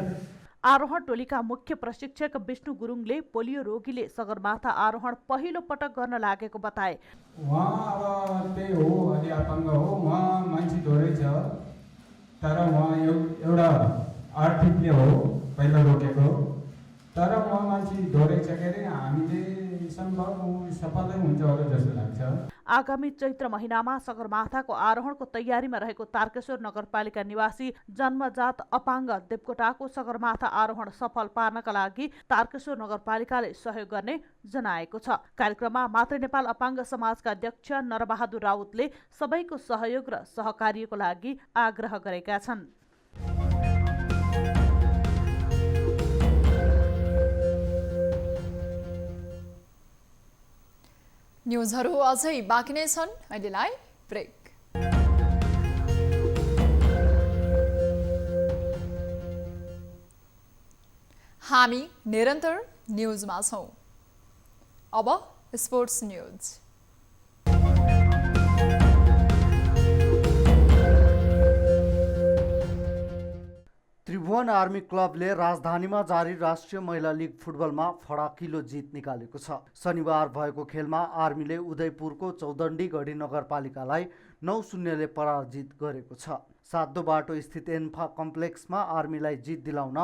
आरोहण टोलीका मुख्य प्रशिक्षक विष्णु गुरुङले पोलियो रोगीले सगरमाथा आरोहण पहिलो पटक गर्न लागेको बताए। उहाँ अब त्यही हो, अलि अपाङ्ग हो, उहाँ मान्छे थोरै छ तर उहाँ एउटा आर्थिकले हो पहिला रोकेको, तर उहाँ मान्छे थोरै छ के अरे हामीले सम्भव सफलै हुन्छ होला जस्तो लाग्छ। आगामी चैत्र महिनामा सगरमाथाको आरोहणको तयारीमा रहेको तारकेश्वर नगरपालिका निवासी जन्मजात अपाङ्ग देवकोटाको सगरमाथा आरोहण सफल पार्नका लागि तारकेश्वर नगरपालिकाले सहयोग गर्ने जनाएको छ। कार्यक्रममा मातृ नेपाल अपाङ्ग समाजका अध्यक्ष नरबहादुर राउतले सबैको सहयोग र सहकार्यको लागि आग्रह गरेका छन्। न्युजहरू अझै बाँकी नै छन्, अहिलेलाई ब्रेक। हामी निरन्तर न्युजमा छौँ। अब स्पोर्ट्स न्युज। त्रिभुवन आर्मी क्लबले राजधानीमा जारी राष्ट्रिय महिला लीग फुटबलमा फराकिलो जित निकालेको छ। शनिबार भएको खेलमा आर्मीले उदयपुरको चौदण्डी गढी नगरपालिकालाई 9-0ले पराजित गरेको छ। सातो बाटो स्थित एन्फा कम्प्लेक्समा आर्मीलाई जित दिलाउन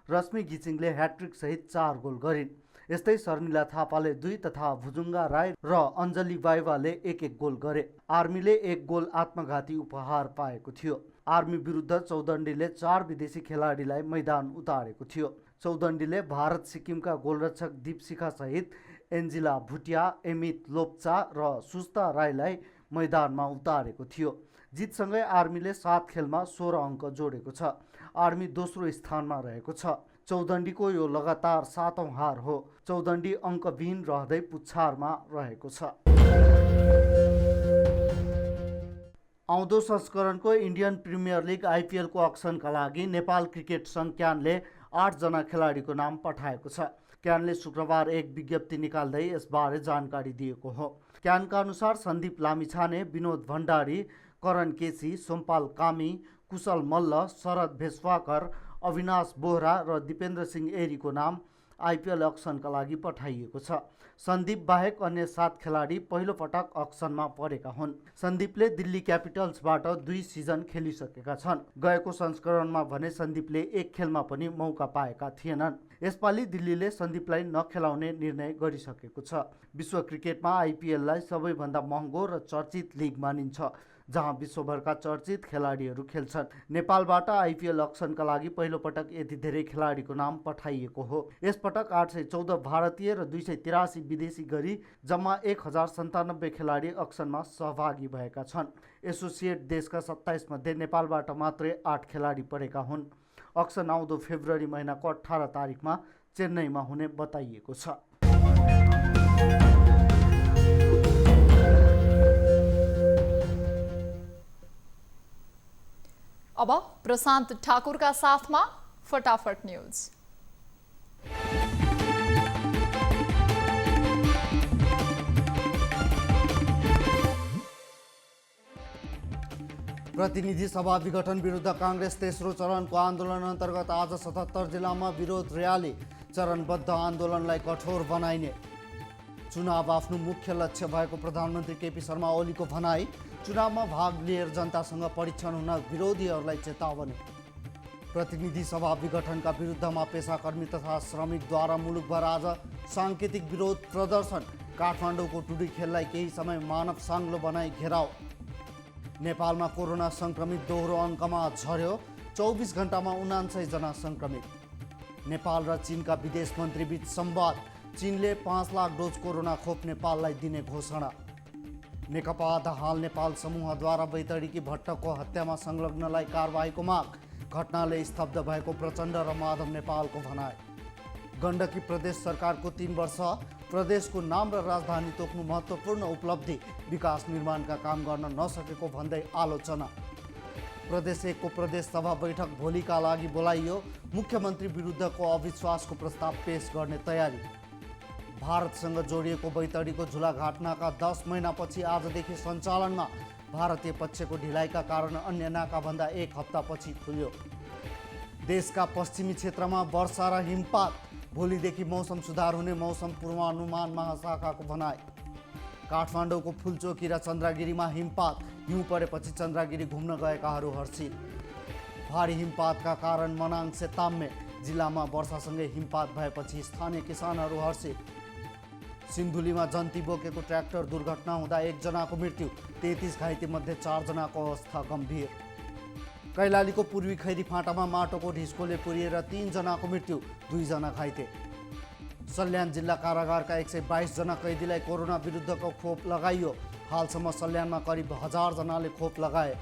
रश्मि घिचिङले ह्याट्रिक सहित 4 गोल गरिन्। यस्तै शर्मिला थापाले 2 तथा भुजुङ्गा राई र अञ्जली बाइवाले 1-1 गोल गरे। आर्मीले 1 गोल आत्मघाती उपहार पाएको थियो। आर्मी विरुद्ध चौदण्डीले 4 विदेशी खेलाडीलाई मैदान उतारेको थियो। चौदण्डीले भारत सिक्किमका गोलरक्षक दीपशिखा सहित एन्जिला भुटिया, एमित लोप्चा र सुस्ता राईलाई मैदानमा उतारेको थियो। जितसँगै आर्मीले 7 खेलमा 16 अङ्क जोडेको छ। आर्मी दोस्रो स्थानमा रहेको छ। चौदण्डीको यो लगातार 7औं हार हो। चौदण्डी अङ्कविहीन रहँदै पुच्छारमा रहेको छ। आउँदो संस्करणको इन्डियन प्रिमियर लिग आइपिएल को अक्सनका लागि नेपाल क्रिकेट सङ्घ क्यानले 8 जना खेलाडीको नाम पठाएको छ। क्यानले शुक्रबार एक विज्ञप्ति निकाल्दै यसबारे जानकारी दिएको हो। क्यानका अनुसार सन्दीप लामिछाने, विनोद भण्डारी, करण केसी, सोमपाल कामी, कुशल मल्ल, शरद भेस्वाकर, अविनाश बोहरा र दिपेन्द्र सिंह एरीको नाम आइपिएल अक्सनका लागि पठाइएको छ। सन्दीप बाहेक अन्य 7 खेलाडी पहिलो पटक अक्सनमा परेका हुन्। सन्दीपले दिल्ली क्यापिटल्सबाट 2 सिजन खेलिसकेका छन्। गएको संस्करणमा भने सन्दीपले 1 खेलमा पनि मौका पाएका थिएनन्। यसपालि दिल्लीले सन्दीपलाई नखेलाउने निर्णय गरिसकेको छ। विश्व क्रिकेटमा आइपिएललाई सबैभन्दा महँगो र चर्चित लिग मानिन्छ, जहाँ विश्वभरका चर्चित खेलाडीहरू खेल्छन्। नेपालबाट आइपिएल अक्सनका लागि पहिलो पटक यति धेरै खेलाडीको नाम पठाइएको हो। यसपटक 814 भारतीय र 283 विदेशी गरी जम्मा 1097 खेलाडी अक्सनमा सहभागी भएका छन्। एसोसिएट देशका 27 मध्ये नेपालबाट मात्रै 8 खेलाडी परेका हुन्। अक्सन आउँदो फेब्रुअरी महिनाको 18 तारिकमा चेन्नईमा हुने बताइएको छ। अब प्रशान्त ठाकुरका साथमा फटाफट न्युज। प्रतिनिधि सभा विघटन विरुद्ध काङ्ग्रेस तेस्रो चरणको आन्दोलन अन्तर्गत आज 77 जिल्लामा विरोध र्याली। चरणबद्ध आन्दोलनलाई कठोर बनाइने। चुनाव आफ्नो मुख्य लक्ष्य भएको प्रधानमन्त्री केपी शर्मा ओलीको भनाई। चुनावमा भाग लिएर जनतासँग परीक्षण हुन विरोधीहरूलाई चेतावनी। प्रतिनिधि सभा विघटनका विरुद्धमा पेसाकर्मी तथा श्रमिकद्वारा मुलुकभर आज साङ्केतिक विरोध प्रदर्शन। काठमाडौँको टुडी खेललाई केही समय मानव साङ्लो बनाई घेराउ। नेपालमा कोरोना सङ्क्रमित दोहोरो अङ्कमा झर्यो। 24 घण्टामा 99 जना सङ्क्रमित। नेपाल र चीनका विदेश मन्त्रीबीच संवाद। चीनले 5 लाख डोज कोरोना खोप नेपाललाई दिने घोषणा। नेकपा दाहाल नेपाल समूहद्वारा बैतडीकी भट्टको हत्यामा संलग्नलाई कारबाहीको माग। घटनाले स्तब्ध भएको प्रचण्ड र माधव नेपालको भनाइ। गण्डकी प्रदेश सरकारको 3 वर्ष प्रदेशको नाम र राजधानी तोक्नु महत्त्वपूर्ण उपलब्धि, विकास निर्माणका काम गर्न नसकेको भन्दै आलोचना। प्रदेश 1 को प्रदेश सभा बैठक भोलिका लागि बोलाइयो। मुख्यमन्त्री विरुद्धको अविश्वासको प्रस्ताव पेश गर्ने तयारी। भारतसँग जोडिएको बैतडीको झुलाघाट नाका 10 महिनापछि आजदेखि सञ्चालनमा। भारतीय पक्षको ढिलाइका कारण अन्य नाकाभन्दा 1 हप्तापछि खुल्यो। देशका पश्चिमी क्षेत्रमा वर्षा र हिमपात, भोलिदेखि मौसम सुधार हुने मौसम पूर्वानुमान महाशाखाको भनाइ। काठमाडौँको फुलचोकी र चन्द्रगिरीमा हिमपात, हिउँ परेपछि चन्द्रगिरी घुम्न गएकाहरू हर्षित। भारी हिमपातका कारण मनाङ सेताम्मे जिल्लामा वर्षासँगै हिमपात भएपछि स्थानीय किसानहरू हर्षित। सिन्धुलीमा जन्ती बोकेको ट्र्याक्टर दुर्घटना हुँदा 1 जनाको मृत्यु, 33 घाइतेमध्ये 4 जनाको अवस्था गम्भीर। कैलालीको पूर्वी खैरी फाँटामा माटोको ढिस्कोले पुरिएर 3 जनाको मृत्यु, 2 जना घाइते। सल्यान जिल्ला कारागारका 122 जना कैदीलाई कोरोना विरुद्धको खोप लगाइयो। हालसम्म सल्यानमा करिब 1000 जनाले खोप लगाए।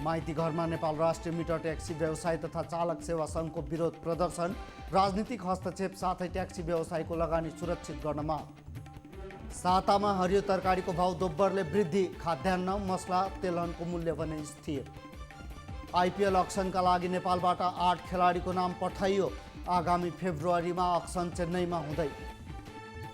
माइती घरमा नेपाल राष्ट्रिय मिटर ट्याक्सी व्यवसाय तथा चालक सेवा सङ्घको विरोध प्रदर्शन। राजनीतिक हस्तक्षेप साथै ट्याक्सी व्यवसायको लगानी सुरक्षित गर्न माग। सातामा हरियो तरकारीको भाउ दोब्बरले वृद्धि, खाद्यान्न, मसला, तेलहनको मूल्य भने स्थिर। आइपिएल अक्सनका लागि नेपालबाट 8 खेलाडीको नाम पठाइयो। आगामी फेब्रुअरीमा अक्सन चेन्नईमा हुँदै।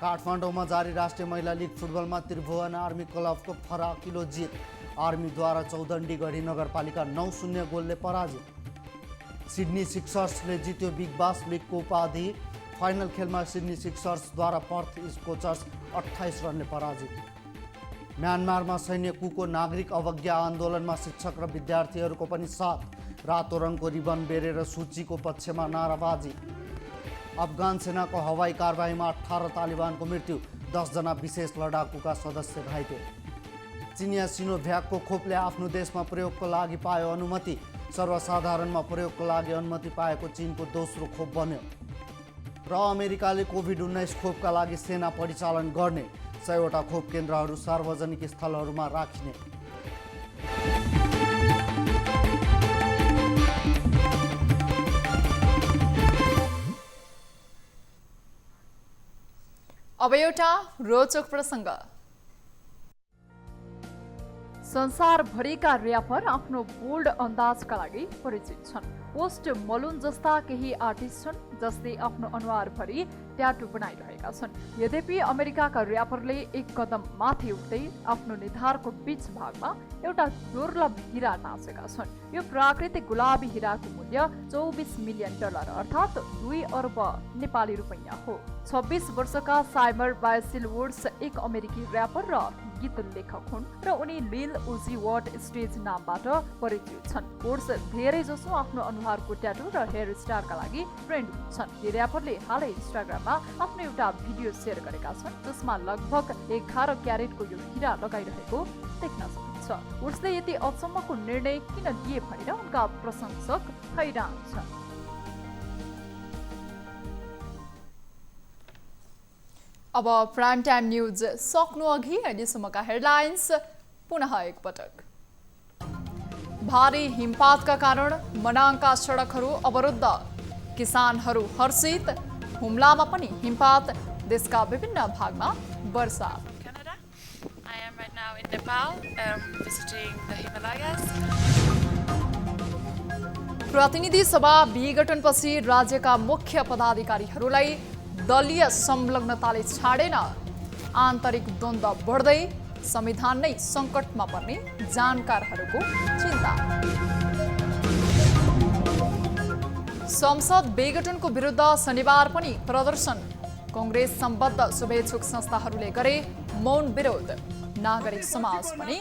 काठमाडौँमा जारी राष्ट्रिय महिला लिग फुटबलमा त्रिभुवन आर्मी क्लबको फराकिलो जित। आर्मीद्वारा चौदण्डीगढी नगरपालिका 9-0 गोलले पराजित। सिडनी सिक्सर्सले जित्यो बिग बास लिगको उपाधि। फाइनल खेलमा सिडनी सिक्सर्सद्वारा पर्थ स्कोचर्स 28 रनले पराजित। म्यानमारमा सैन्य कुको नागरिक अवज्ञा आन्दोलनमा शिक्षक र विद्यार्थीहरूको पनि साथ। रातो रङको रिबन बेरेर सूचीको पक्षमा नाराबाजी। अफगान सेनाको हवाई कारबाहीमा 18 तालिबानको मृत्यु, 10 जना विशेष लडाकुका सदस्य घाइते। चिनिया सिनोभ्याकको खोपले आफ्नो देशमा प्रयोगको लागि पायो अनुमति। सर्वसाधारणमा प्रयोगको लागि अनुमति पाएको चीनको दोस्रो खोप बन्यो। र अमेरिकाले कोभिड-19 खोपका लागि सेना परिचालन गर्ने। 100वटा खोप केन्द्रहरू सार्वजनिक स्थलहरूमा राखिने। अब एउटा रोचक प्रसङ्ग। संसारभरिका र्यापर आफ्नो बोल्ड अन्दाजका लागि परिचित छन्। पोस्ट मलुन जस्ता केही आर्टिस्ट छन् जसले आफ्नो अनुहारभरि ट्याटु बनाइरहेका छन्। यद्यपि अमेरिकाका र्यापरले एक कदम माथि उठ्दै आफ्नो निधारको बीच भागमा एउटा दुर्लभ हिरा टाँसेका छन्। यो प्राकृतिक गुलाबी हिराको मूल्य $24 मिलियन अर्थात् 2 अर्ब नेपाली रुपैयाँ हो। 26 वर्षका साइमर बायसिल वुड्स एक अमेरिकी र्यापर र गीत लेखक हुन् र उनी लिल उजी वर्ट स्टेज नामबाट परिचित छन्। वुड्स धेरै जसो आफ्नो अनुहारको ट्याटु र हेयर स्टाइलका लागि ट्रेन्ड हुन्छन्। यी र्यापरले हालै इन्स्टाग्राममा आफ्नो एउटा भिडियो सेयर गरेका छन् जसमा लगभग 11 क्यारेटको यो हिरा लगाइरहेको देख्न सकिन्छ। वुड्सले यति अचम्मको निर्णय किन लिए भनेर उनका प्रशंसक हैरान छन्। अब प्राइम टाइम न्यूज सक्नु अघि अहिलेसम्मका हेडलाइन्स पुनः एकपटक। भारी हिमपातका कारण मनाङका सडकहरू अवरुद्ध, किसानहरू हर्षित। हुम्लामा पनि हिमपात, देशका विभिन्न भागमा वर्षा। I am right now in Nepal, visiting the Himalayas. प्रतिनिधि सभा विघटनपछि राज्यका मुख्य पदाधिकारीहरूलाई दलीय संलग्नताले छाडेन। आन्तरिक द्वन्द्व बढ्दै, संविधान नै सङ्कटमा पर्ने जानकारहरूको चिन्ता। संसद विघटनको विरुद्ध शनिबार पनि प्रदर्शन। कांग्रेस सम्बद्ध शुभेच्छुक संस्थाहरूले गरे मौन विरोध। नागरिक समाज पनि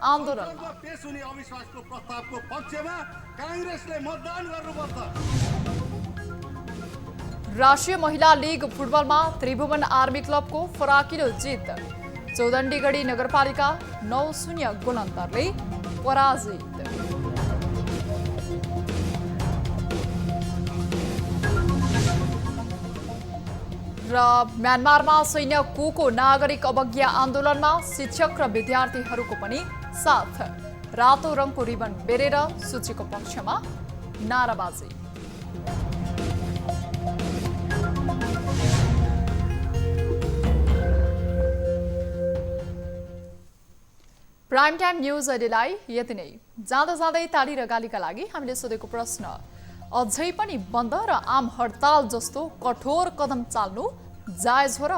आन्दोलनमा। पेश हुने अविश्वासको प्रस्तावको पक्षमा कांग्रेसले मतदान गर्नुपर्छ। राष्ट्रिय महिला लीग फुटबलमा त्रिभुवन आर्मी क्लबको फराकिलो जित। चौदण्डीगढी नगरपालिका 9-0 गोल अन्तरले पराजित। र म्यानमारमा सैन्य कुको नागरिक अवज्ञा आन्दोलनमा शिक्षक र विद्यार्थीहरूको पनि साथ। रातो रङको रिबन बेरेर सूचीको पक्षमा नाराबाजी। प्राइम टाइम न्यूज अहिलेलाई यति नै। जाँदा जाँदै ताली र गालीका लागि हामीले सोधेको प्रश्न अझै पनि बन्द र आम हडताल जस्तो कठोर कदम चाल्नु जायज हो र?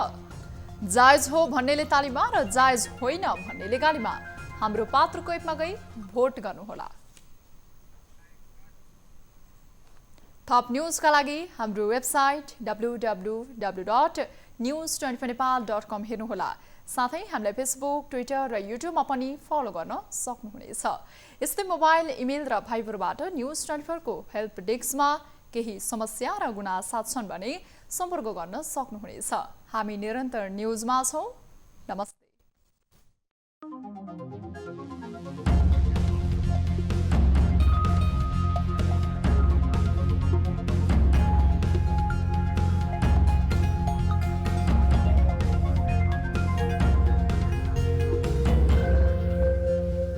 जायज हो भन्नेले तालीमा र जायज होइन भन्नेले गालीमा। हाम्रो पात्रको एपमा गई भोट गर्नुहोला। थप न्यूजका लागि हाम्रो वेबसाइट www.news24nepal.com हेर्नुहोला। साथै हामीलाई फेसबुक, ट्विटर र युट्युबमा पनि फलो गर्न सक्नुहुनेछ। यस्तै मोबाइल, इमेल र भाइबरबाट न्यूज24 को हेल्प डेस्कमा केही समस्या र गुनासा छन् भने सम्पर्क गर्न सक्नुहुनेछ। हामी निरन्तर न्यूजमा छौं। नमस्ते।